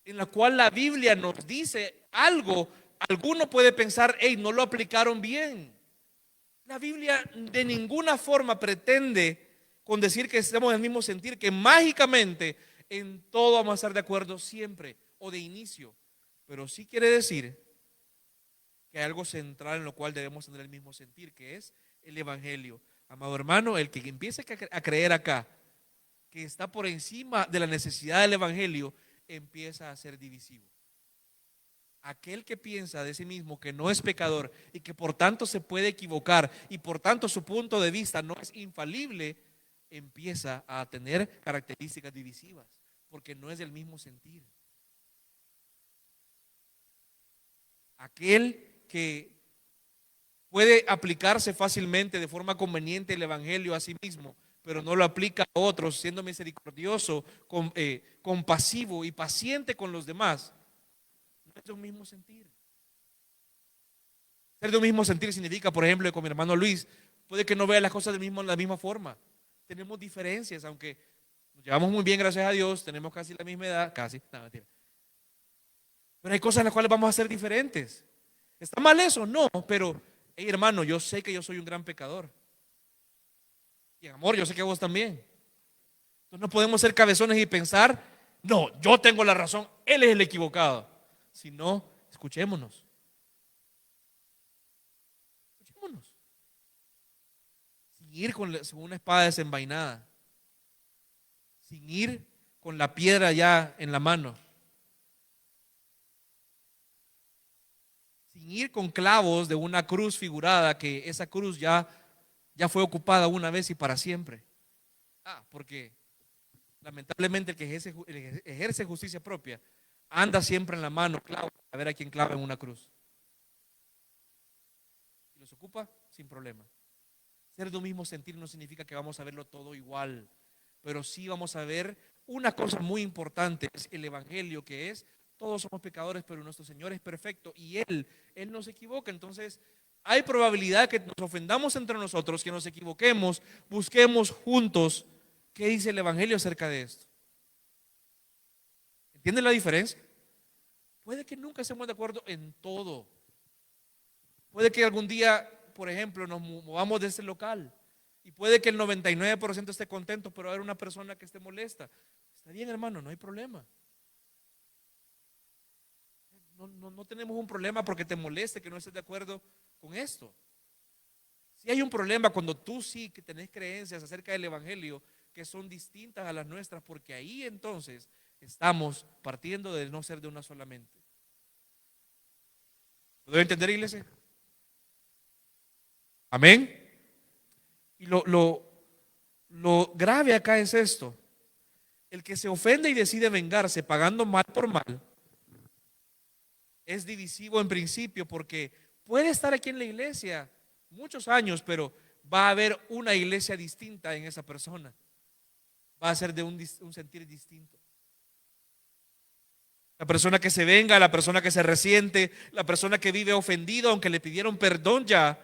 en las cuales la Biblia nos dice algo, alguno puede pensar, hey, no lo aplicaron bien. La Biblia de ninguna forma pretende, con decir que estemos en el mismo sentir, que mágicamente en todo vamos a estar de acuerdo siempre o de inicio. Pero sí quiere decir que hay algo central en lo cual debemos tener el mismo sentir, que es el Evangelio. Amado hermano, el que empiece a creer acá que está por encima de la necesidad del Evangelio, empieza a ser divisivo. Aquel que piensa de sí mismo que no es pecador y que por tanto se puede equivocar y por tanto su punto de vista no es infalible, empieza a tener características divisivas porque no es del mismo sentir. Aquel que puede aplicarse fácilmente de forma conveniente el Evangelio a sí mismo, pero no lo aplica a otros, siendo misericordioso, compasivo y paciente con los demás, no es de un mismo sentir. Ser de un mismo sentir significa, por ejemplo, con mi hermano Luis, puede que no vea las cosas de la misma forma. Tenemos diferencias, aunque nos llevamos muy bien, gracias a Dios, tenemos casi la misma edad, casi, no, mentira. Pero hay cosas en las cuales vamos a ser diferentes. ¿Está mal eso? No, pero, hey, hermano, yo sé que yo soy un gran pecador. Y en amor, yo sé que vos también. Entonces no podemos ser cabezones y pensar, no, yo tengo la razón, él es el equivocado. Sino, escuchémonos. Escuchémonos. Sin ir con una espada desenvainada. Sin ir con la piedra ya en la mano. Sin ir con clavos de una cruz figurada, que esa cruz ya fue ocupada una vez y para siempre. Porque lamentablemente el que ejerce justicia propia anda siempre en la mano clavo a ver a quién clava en una cruz. Si los ocupa, sin problema. Ser de un mismo sentir no significa que vamos a verlo todo igual, pero sí vamos a ver una cosa muy importante, es el evangelio, que es: todos somos pecadores, pero nuestro Señor es perfecto y Él no se equivoca. Entonces hay probabilidad que nos ofendamos entre nosotros, que nos equivoquemos. Busquemos juntos qué dice el evangelio acerca de esto. ¿Entienden la diferencia? Puede que nunca estemos de acuerdo en todo. Puede que algún día, por ejemplo, nos movamos de ese local y puede que el 99% esté contento, pero va a haber una persona que esté molesta. Está bien, hermano, no hay problema. No tenemos un problema porque te moleste que no estés de acuerdo con esto. Si hay un problema cuando tú sí que tenés creencias acerca del evangelio que son distintas a las nuestras, porque ahí entonces estamos partiendo de no ser de una sola mente. ¿Lo debe entender, iglesia? Amén. Y lo grave acá es esto: el que se ofende y decide vengarse pagando mal por mal es divisivo en principio, porque puede estar aquí en la iglesia muchos años, pero va a haber una iglesia distinta en esa persona. Va a ser de un sentir distinto. La persona que se venga, la persona que se resiente, la persona que vive ofendido aunque le pidieron perdón ya,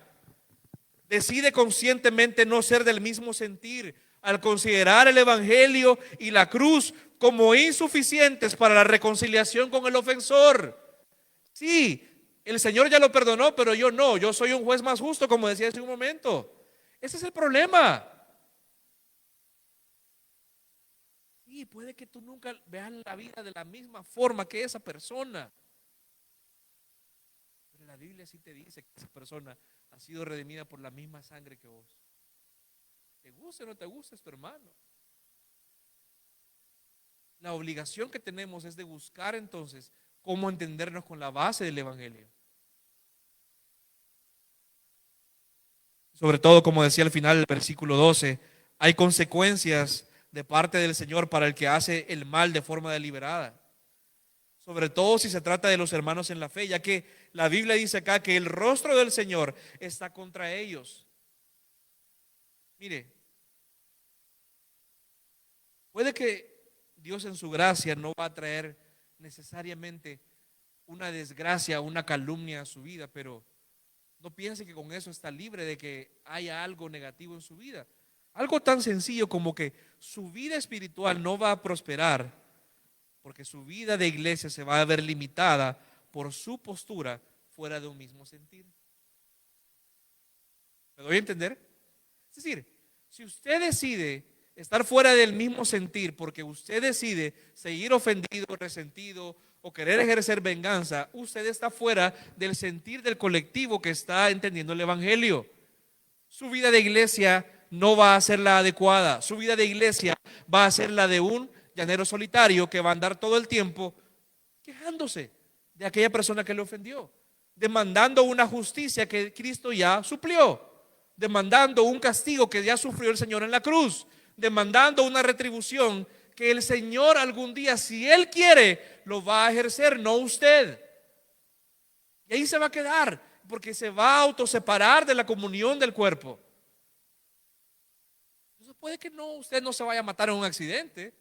decide conscientemente no ser del mismo sentir al considerar el evangelio y la cruz como insuficientes para la reconciliación con el ofensor. Sí, el Señor ya lo perdonó, pero yo no, yo soy un juez más justo, como decía hace un momento. Ese es el problema. Sí, puede que tú nunca veas la vida de la misma forma que esa persona, pero la Biblia sí te dice que esa persona ha sido redimida por la misma sangre que vos. Te guste o no te guste, es tu hermano. La obligación que tenemos es de buscar entonces cómo entendernos con la base del evangelio. Sobre todo, como decía al final del versículo 12, hay consecuencias de parte del Señor para el que hace el mal de forma deliberada. Sobre todo si se trata de los hermanos en la fe, ya que la Biblia dice acá que el rostro del Señor está contra ellos. Mire, puede que Dios en su gracia no va a traer necesariamente una desgracia, una calumnia a su vida, pero no piense que con eso está libre de que haya algo negativo en su vida. Algo tan sencillo como que su vida espiritual no va a prosperar porque su vida de iglesia se va a ver limitada por su postura fuera de un mismo sentir. ¿Me doy a entender? Es decir, si usted decide estar fuera del mismo sentir porque usted decide seguir ofendido, resentido o querer ejercer venganza, usted está fuera del sentir del colectivo que está entendiendo el evangelio. Su vida de iglesia no va a ser la adecuada. Su vida de iglesia va a ser la de un llanero solitario que va a andar todo el tiempo quejándose de aquella persona que le ofendió, demandando una justicia que Cristo ya suplió, demandando un castigo que ya sufrió el Señor en la cruz, demandando una retribución que el Señor algún día, si Él quiere, lo va a ejercer, no usted. Y ahí se va a quedar, porque se va a autoseparar de la comunión del cuerpo. Entonces puede que no, usted no se vaya a matar en un accidente,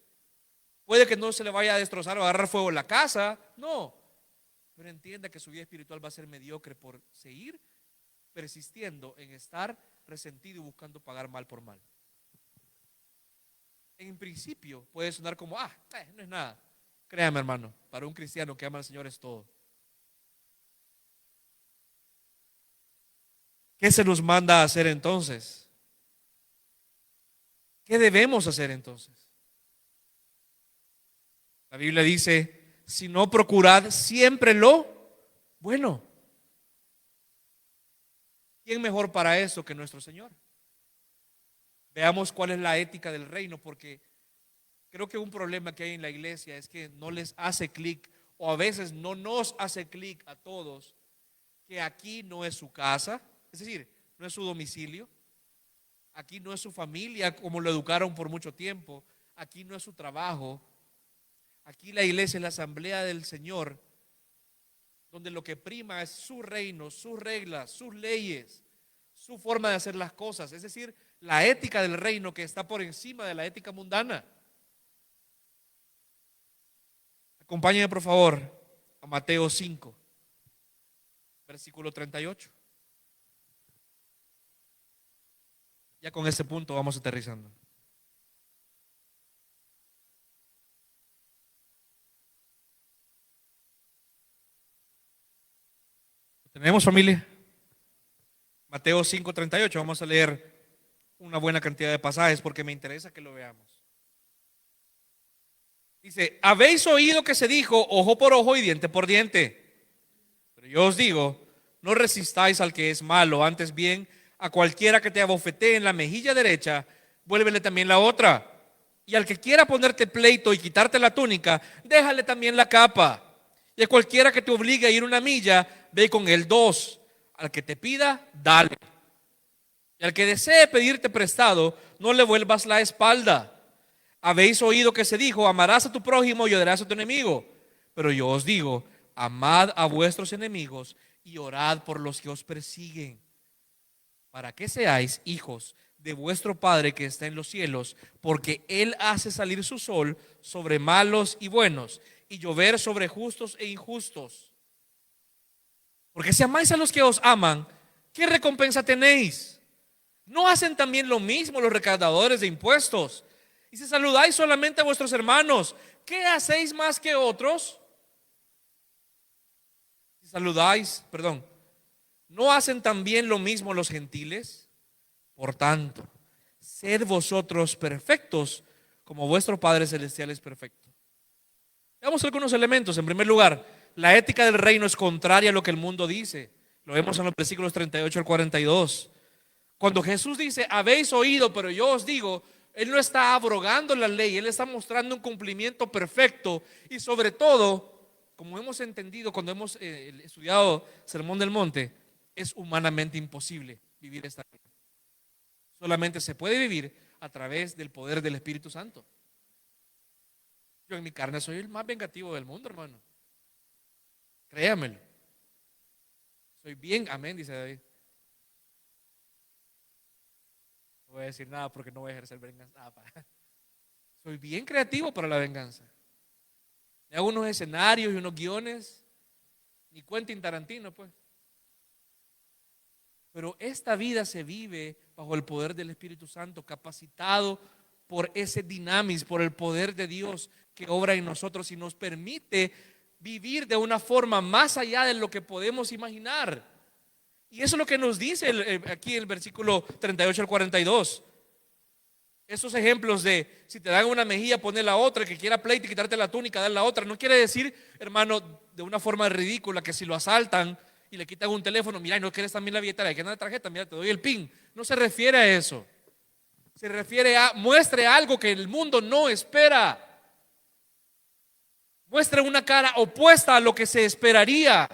puede que no se le vaya a destrozar o a agarrar fuego en la casa, no. Pero entienda que su vida espiritual va a ser mediocre por seguir persistiendo en estar resentido y buscando pagar mal por mal. En principio puede sonar como, no es nada. Créame, hermano, para un cristiano que ama al Señor es todo. ¿Qué se nos manda a hacer entonces? ¿Qué debemos hacer entonces? La Biblia dice: si no procurad siempre lo Bueno, ¿quién mejor para eso que nuestro Señor? Veamos cuál es la ética del reino, porque creo que un problema que hay en la iglesia es que no les hace clic, o a veces no nos hace clic a todos, que aquí no es su casa, es decir, no es su domicilio, aquí no es su familia como lo educaron por mucho tiempo, aquí no es su trabajo, aquí la iglesia es la asamblea del Señor, donde lo que prima es su reino, sus reglas, sus leyes, su forma de hacer las cosas, es decir, la ética del reino que está por encima de la ética mundana. Acompáñenme por favor a Mateo 5, versículo 38. Ya con este punto vamos aterrizando. ¿Tenemos, familia? Mateo 5:38. Vamos a leer una buena cantidad de pasajes porque me interesa que lo veamos. Dice, habéis oído que se dijo ojo por ojo y diente por diente. Pero yo os digo, no resistáis al que es malo, antes bien a cualquiera que te abofetee en la mejilla derecha, vuélvele también la otra. Y al que quiera ponerte pleito y quitarte la túnica, déjale también la capa. Y a cualquiera que te obligue a ir una milla, ve con él dos. Al que te pida, dale. Y al que desee pedirte prestado, no le vuelvas la espalda. Habéis oído que se dijo, amarás a tu prójimo y odiarás a tu enemigo. Pero yo os digo, amad a vuestros enemigos y orad por los que os persiguen, para que seáis hijos de vuestro Padre que está en los cielos, porque Él hace salir su sol sobre malos y buenos, y llover sobre justos e injustos. Porque si amáis a los que os aman, ¿qué recompensa tenéis? ¿No hacen también lo mismo los recaudadores de impuestos? Y si saludáis solamente a vuestros hermanos, ¿qué hacéis más que otros? Si saludáis, perdón, ¿no hacen también lo mismo los gentiles? Por tanto, sed vosotros perfectos, como vuestro Padre Celestial es perfecto. Veamos algunos elementos. En primer lugar, la ética del reino es contraria a lo que el mundo dice. Lo vemos en los versículos 38 al 42. Cuando Jesús dice, habéis oído, pero yo os digo, Él no está abrogando la ley, Él está mostrando un cumplimiento perfecto. Y sobre todo, como hemos entendido cuando hemos estudiado Sermón del Monte, es humanamente imposible vivir esta vida. Solamente se puede vivir a través del poder del Espíritu Santo. Yo en mi carne soy el más vengativo del mundo, hermano. Créamelo. Soy bien, amén, dice David. No voy a decir nada porque no voy a ejercer venganza. Soy bien creativo para la venganza. Me hago unos escenarios y unos guiones. Ni Quentin Tarantino, pues. Pero esta vida se vive bajo el poder del Espíritu Santo, capacitado por ese dinamis, por el poder de Dios que obra en nosotros y nos permite vivir de una forma más allá de lo que podemos imaginar. Y eso es lo que nos dice aquí en el versículo 38 al 42. Esos ejemplos de si te dan una mejilla, poner la otra, el que quiera pleito y quitarte la túnica, dar la otra. No quiere decir, hermano, de una forma ridícula que si lo asaltan y le quitan un teléfono, mira, no quieres también la billetera, hay que dar la tarjeta, mira, te doy el PIN. No se refiere a eso. Se refiere a muestre algo que el mundo no espera. Muestre una cara opuesta a lo que se esperaría.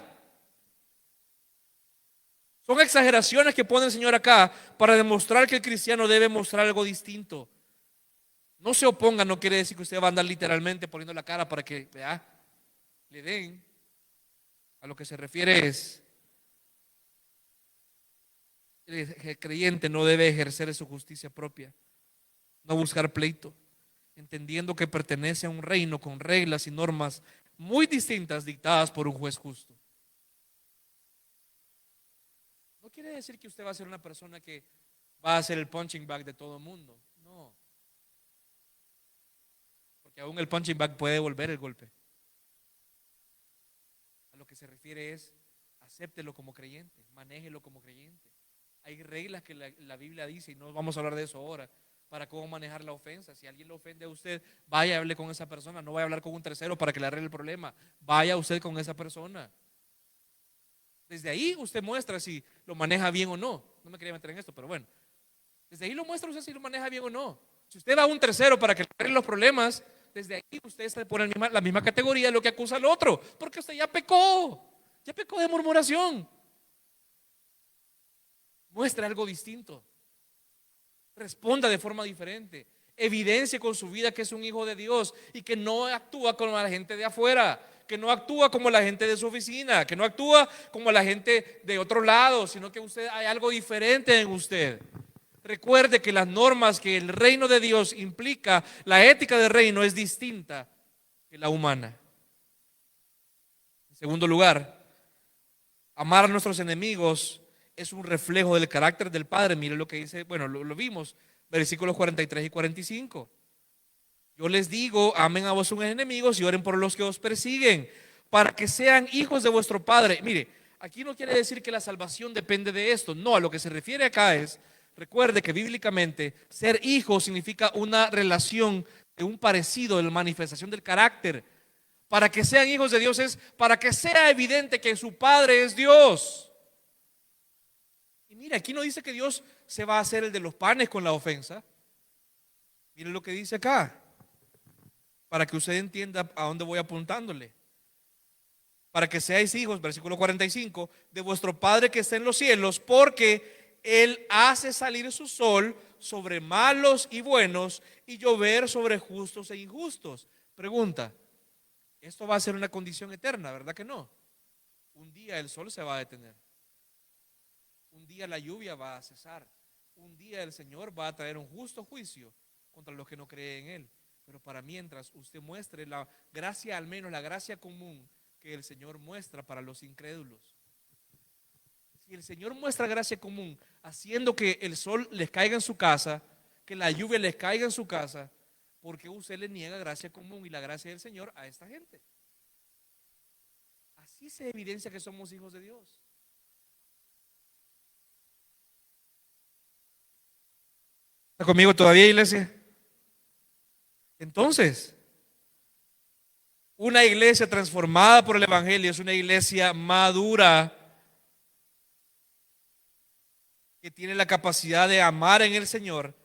Son exageraciones que pone el Señor acá para demostrar que el cristiano debe mostrar algo distinto. No se oponga, no quiere decir que usted va a andar literalmente poniendo la cara para que le den. A lo que se refiere es, el creyente no debe ejercer su justicia propia, no buscar pleito, entendiendo que pertenece a un reino con reglas y normas muy distintas dictadas por un juez justo. No quiere decir que usted va a ser una persona que va a ser el punching bag de todo el mundo. No. Porque aún el punching bag puede devolver el golpe. A lo que se refiere es, acéptelo como creyente, manéjelo como creyente. Hay reglas que la Biblia dice, y no vamos a hablar de eso ahora, para cómo manejar la ofensa. Si alguien lo ofende a usted, vaya y hable con esa persona. No vaya a hablar con un tercero para que le arregle el problema. Vaya usted con esa persona. Desde ahí usted muestra si lo maneja bien o no. No me quería meter en esto, pero bueno. Desde ahí lo muestra usted si lo maneja bien o no. Si usted va a un tercero para que le arregle los problemas, desde ahí usted se pone la misma categoría de lo que acusa al otro, porque usted ya pecó de murmuración. Muestre algo distinto, responda de forma diferente, evidencie con su vida que es un hijo de Dios y que no actúa como la gente de afuera, que no actúa como la gente de su oficina, que no actúa como la gente de otro lado, sino que usted hay algo diferente en usted. Recuerde que las normas que el reino de Dios implica, la ética del reino es distinta que la humana. En segundo lugar, amar a nuestros enemigos es un reflejo del carácter del Padre. Mire lo que dice, bueno, lo vimos, versículos 43 y 45. Yo les digo, amen a vuestros enemigos y oren por los que os persiguen, para que sean hijos de vuestro Padre. Mire, aquí no quiere decir que la salvación depende de esto. No, a lo que se refiere acá es, recuerde que bíblicamente ser hijo significa una relación de un parecido, de la manifestación del carácter. Para que sean hijos de Dios es para que sea evidente que su Padre es Dios. Y mire, aquí no dice que Dios se va a hacer el de los panes con la ofensa. Mire lo que dice acá, para que usted entienda a dónde voy apuntándole. Para que seáis hijos, versículo 45, de vuestro Padre que está en los cielos, porque Él hace salir su sol sobre malos y buenos y llover sobre justos e injustos. Pregunta, esto va a ser una condición eterna, ¿verdad que no? Un día el sol se va a detener. Un día la lluvia va a cesar. Un día el Señor va a traer un justo juicio contra los que no creen en Él. Pero para mientras usted muestre la gracia, al menos la gracia común que el Señor muestra para los incrédulos. Si el Señor muestra gracia común haciendo que el sol les caiga en su casa, que la lluvia les caiga en su casa, ¿por qué usted le niega gracia común y la gracia del Señor a esta gente? Así se evidencia que somos hijos de Dios. ¿Está conmigo todavía, iglesia? Entonces, una iglesia transformada por el Evangelio es una iglesia madura que tiene la capacidad de amar en el Señor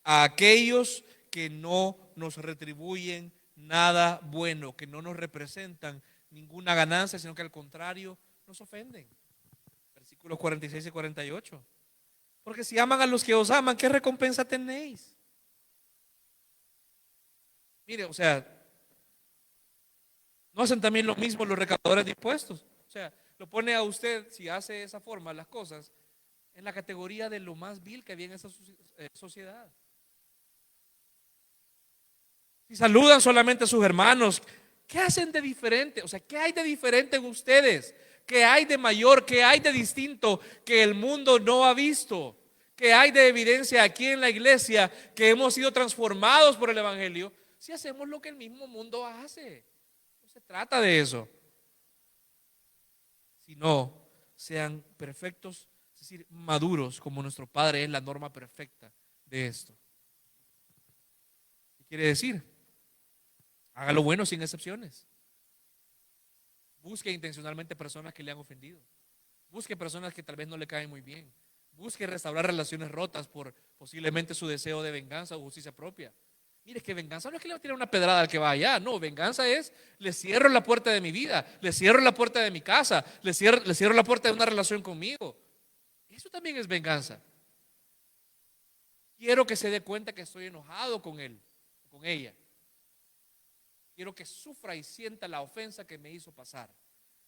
a aquellos que no nos retribuyen nada bueno, que no nos representan ninguna ganancia, sino que al contrario nos ofenden. Versículos 46 y 48. Porque si aman a los que os aman, ¿qué recompensa tenéis? Mire, o sea, ¿no hacen también lo mismo los recaudadores de impuestos? O sea, lo pone a usted, si hace de esa forma las cosas, en la categoría de lo más vil que había en esa sociedad. Si saludan solamente a sus hermanos, ¿qué hacen de diferente? O sea, ¿qué hay de diferente en ustedes? ¿Qué hay de mayor? ¿Qué hay de distinto que el mundo no ha visto? ¿Qué hay de evidencia aquí en la iglesia que hemos sido transformados por el Evangelio si hacemos lo que el mismo mundo hace? No se trata de eso. Sino sean perfectos, es decir, maduros, como nuestro Padre es la norma perfecta de esto. ¿Qué quiere decir? Haga lo bueno sin excepciones. Busque intencionalmente personas que le han ofendido. Busque personas que tal vez no le caen muy bien. Busque restaurar relaciones rotas por posiblemente su deseo de venganza o justicia propia. Mire, que venganza no es que le va a tirar una pedrada al que va allá. No, venganza es, le cierro la puerta de mi vida, le cierro la puerta de mi casa, le cierro la puerta de una relación conmigo. Eso también es venganza. Quiero que se dé cuenta que estoy enojado con él, con ella. Quiero que sufra y sienta la ofensa que me hizo pasar.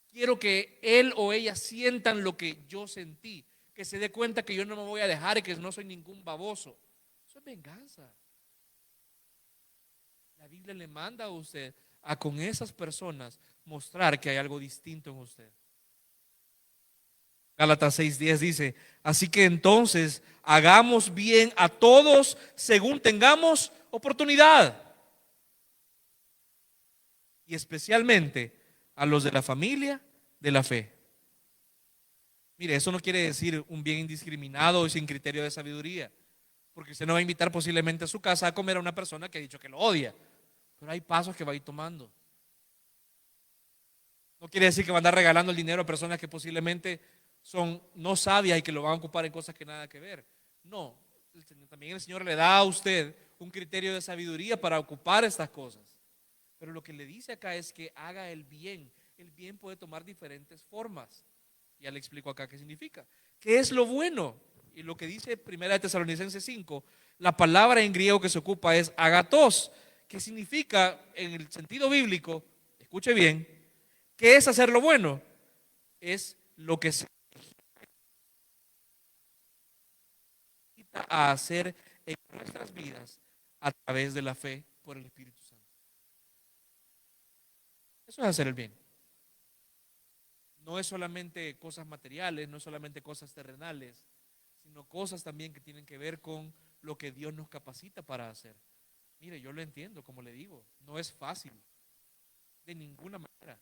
Quiero que él o ella sientan lo que yo sentí, que se dé cuenta que yo no me voy a dejar y que no soy ningún baboso. Eso es venganza. La Biblia le manda a usted a con esas personas mostrar que hay algo distinto en usted. Gálatas 6:10 dice, así que entonces hagamos bien a todos según tengamos oportunidad. Y especialmente a los de la familia de la fe. Mire, eso no quiere decir un bien indiscriminado y sin criterio de sabiduría, porque usted no va a invitar posiblemente a su casa a comer a una persona que ha dicho que lo odia, pero hay pasos que va a ir tomando. No quiere decir que va a andar regalando el dinero a personas que posiblemente son no sabias y que lo van a ocupar en cosas que nada que ver. No, también el Señor le da a usted un criterio de sabiduría para ocupar estas cosas. Pero lo que le dice acá es que haga el bien. El bien puede tomar diferentes formas. Ya le explico acá qué significa. ¿Qué es lo bueno? Y lo que dice 1 Tesalonicenses 5, la palabra en griego que se ocupa es agatos, que significa en el sentido bíblico, escuche bien, ¿qué es hacer lo bueno? Es lo que se necesita a hacer en nuestras vidas a través de la fe por el Espíritu Santo. Eso es hacer el bien. No es solamente cosas materiales, no es solamente cosas terrenales, sino cosas también que tienen que ver con lo que Dios nos capacita para hacer. Mire, yo lo entiendo, como le digo, no es fácil, de ninguna manera.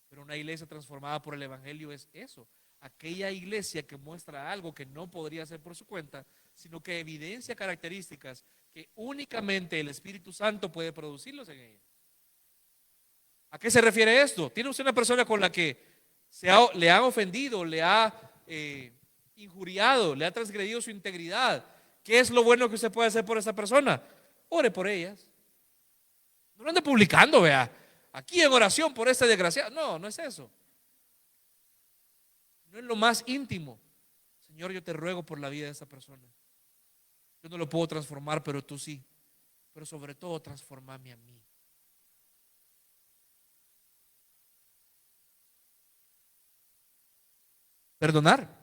Pero una iglesia transformada por el Evangelio es eso. Aquella iglesia que muestra algo que no podría hacer por su cuenta, sino que evidencia características que únicamente el Espíritu Santo puede producirlos en ella. ¿A qué se refiere esto? ¿Tiene usted una persona con la que le ha ofendido, le ha injuriado, le ha transgredido su integridad? ¿Qué es lo bueno que usted puede hacer por esa persona? Ore por ellas. No lo ande publicando, vea. Aquí en oración por esta desgraciada. No, no es eso. No es lo más íntimo. Señor, yo te ruego por la vida de esa persona. Yo no lo puedo transformar, pero tú sí. Pero sobre todo, transformame a mí. Perdonar.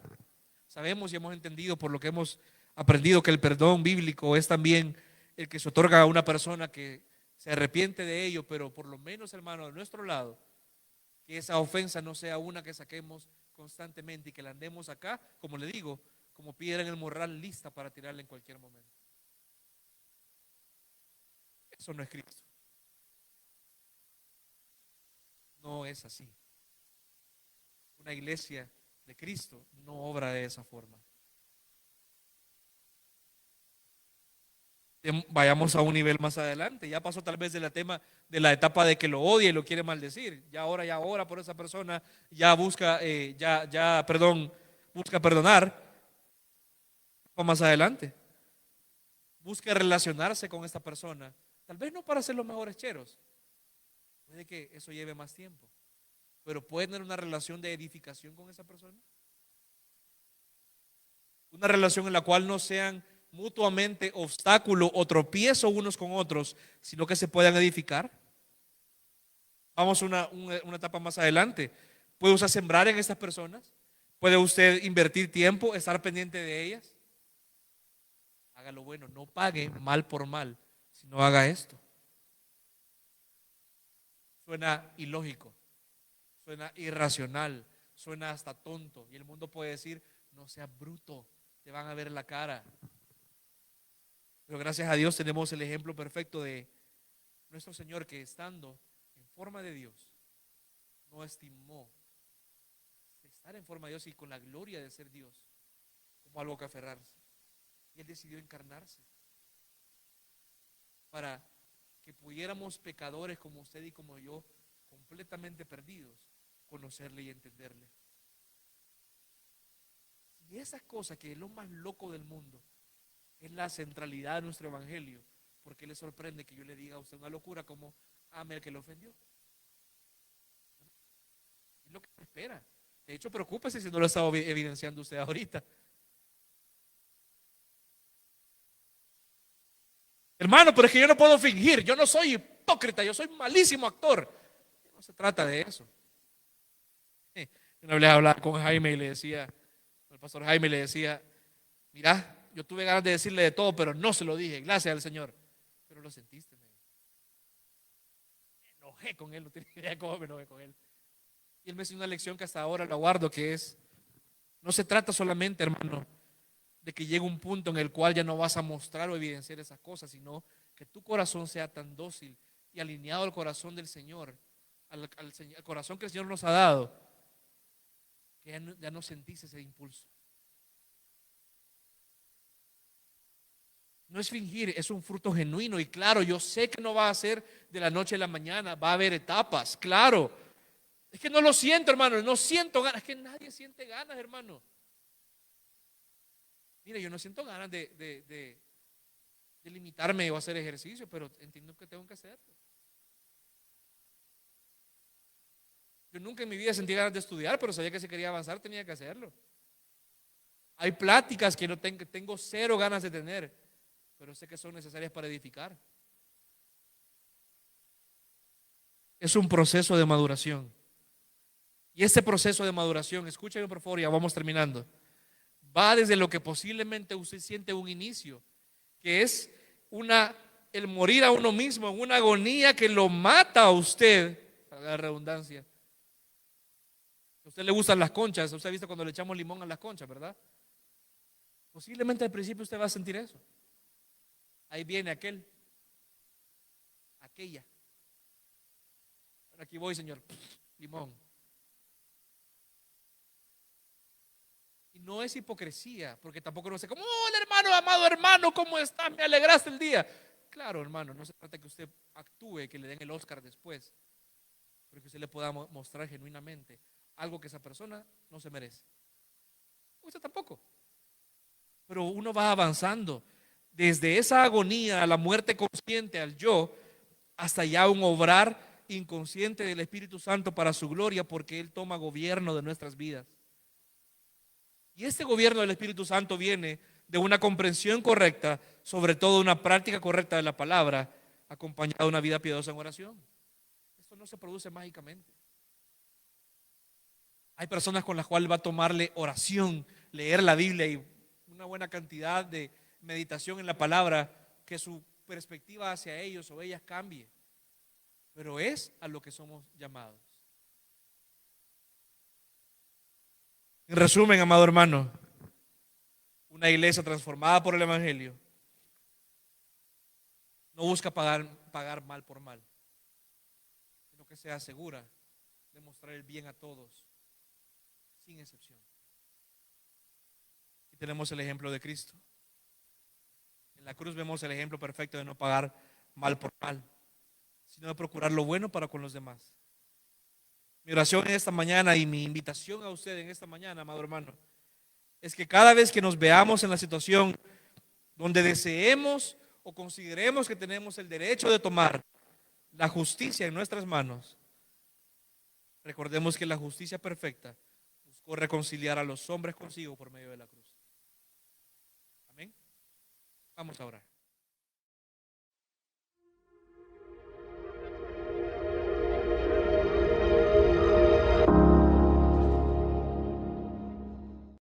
Sabemos y hemos entendido por lo que hemos aprendido que el perdón bíblico es también el que se otorga a una persona que se arrepiente de ello, pero por lo menos, hermano, de nuestro lado, que esa ofensa no sea una que saquemos constantemente y que la andemos acá, como le digo, como piedra en el morral lista para tirarla en cualquier momento. Eso no es Cristo. No es así. Una iglesia de Cristo no obra de esa forma. Vayamos a un nivel más adelante. Ya pasó tal vez de la etapa de que lo odia y lo quiere maldecir. Ya ahora ya ora por esa persona, ya busca, busca perdonar. O más adelante, busca relacionarse con esta persona. Tal vez no para ser los mejores cheros. Puede que eso lleve más tiempo. Pero puede tener una relación de edificación con esa persona. Una relación en la cual no sean mutuamente obstáculo o tropiezo unos con otros, sino que se puedan edificar. Vamos a una etapa más adelante. ¿Puede usted sembrar en estas personas? ¿Puede usted invertir tiempo, estar pendiente de ellas? Haga lo bueno, no pague mal por mal, sino haga esto. Suena ilógico, suena irracional, suena hasta tonto. Y el mundo puede decir, no seas bruto, te van a ver la cara. Pero gracias a Dios tenemos el ejemplo perfecto de nuestro Señor, que estando en forma de Dios, no estimó estar en forma de Dios y con la gloria de ser Dios como algo que aferrarse. Y Él decidió encarnarse para que pudiéramos, pecadores como usted y como yo, completamente perdidos, conocerle y entenderle. Y esa cosa que es lo más loco del mundo es la centralidad de nuestro evangelio. Porque le sorprende que yo le diga a usted una locura como ame al que le ofendió. Es lo que espera. De hecho, preocúpese si no lo ha estado evidenciando usted ahorita. Hermano, pero es que yo no puedo fingir. Yo no soy hipócrita, yo soy malísimo actor. No se trata de eso. Una vez hablaba con Jaime y le decía, el pastor Jaime le decía, mira, yo tuve ganas de decirle de todo, pero no se lo dije, gracias al Señor. Pero lo sentiste, me enojé con él, no tiene idea de cómo me enojé con él. Y él me enseñó una lección que hasta ahora la guardo, que es, no se trata solamente, hermano, de que llegue un punto en el cual ya no vas a mostrar o evidenciar esas cosas, sino que tu corazón sea tan dócil y alineado al corazón del Señor, al corazón que el Señor nos ha dado, que ya no sentís ese impulso. No es fingir, es un fruto genuino. Y claro, yo sé que no va a ser de la noche a la mañana, va a haber etapas, claro. Es que no lo siento, hermano, no siento ganas. Es que nadie siente ganas, hermano. Mire, yo no siento ganas de limitarme o hacer ejercicio, pero entiendo que tengo que hacerlo. Yo nunca en mi vida sentí ganas de estudiar, pero sabía que si quería avanzar tenía que hacerlo. Hay pláticas que no tengo cero ganas de tener, pero sé que son necesarias para edificar. Es un proceso de maduración. Y este proceso de maduración, escúchame por favor, ya vamos terminando, va desde lo que posiblemente usted siente un inicio, que es el morir a uno mismo en una agonía que lo mata a usted, para la redundancia. A usted le gustan las conchas, usted ha visto cuando le echamos limón a las conchas, ¿verdad? Posiblemente al principio usted va a sentir eso. Ahí viene aquella. Aquí voy, Señor, limón. Y no es hipocresía, porque tampoco no sé como, hola hermano, amado hermano, ¿cómo estás? Me alegraste el día. Claro, hermano, no se trata que usted actúe, que le den el Oscar después, pero que usted le pueda mostrar genuinamente algo que esa persona no se merece. Usted tampoco. Pero uno va avanzando desde esa agonía a la muerte consciente, al yo, hasta ya un obrar inconsciente del Espíritu Santo para su gloria, porque Él toma gobierno de nuestras vidas. Y este gobierno del Espíritu Santo viene de una comprensión correcta, sobre todo una práctica correcta de la palabra, acompañada de una vida piadosa en oración. Esto no se produce mágicamente. Hay personas con las cuales va a tomarle oración, leer la Biblia y una buena cantidad de meditación en la palabra, que su perspectiva hacia ellos o ellas cambie. Pero es a lo que somos llamados. En resumen, amado hermano, una iglesia transformada por el Evangelio no busca pagar mal por mal, sino que se asegura de mostrar el bien a todos, sin excepción. Y tenemos el ejemplo de Cristo. En la cruz vemos el ejemplo perfecto de no pagar mal por mal, sino de procurar lo bueno para con los demás. Mi oración en esta mañana y mi invitación a usted en esta mañana, amado hermano, es que cada vez que nos veamos en la situación donde deseemos o consideremos que tenemos el derecho de tomar la justicia en nuestras manos, recordemos que la justicia perfecta buscó reconciliar a los hombres consigo por medio de la cruz. Amén. Vamos a orar.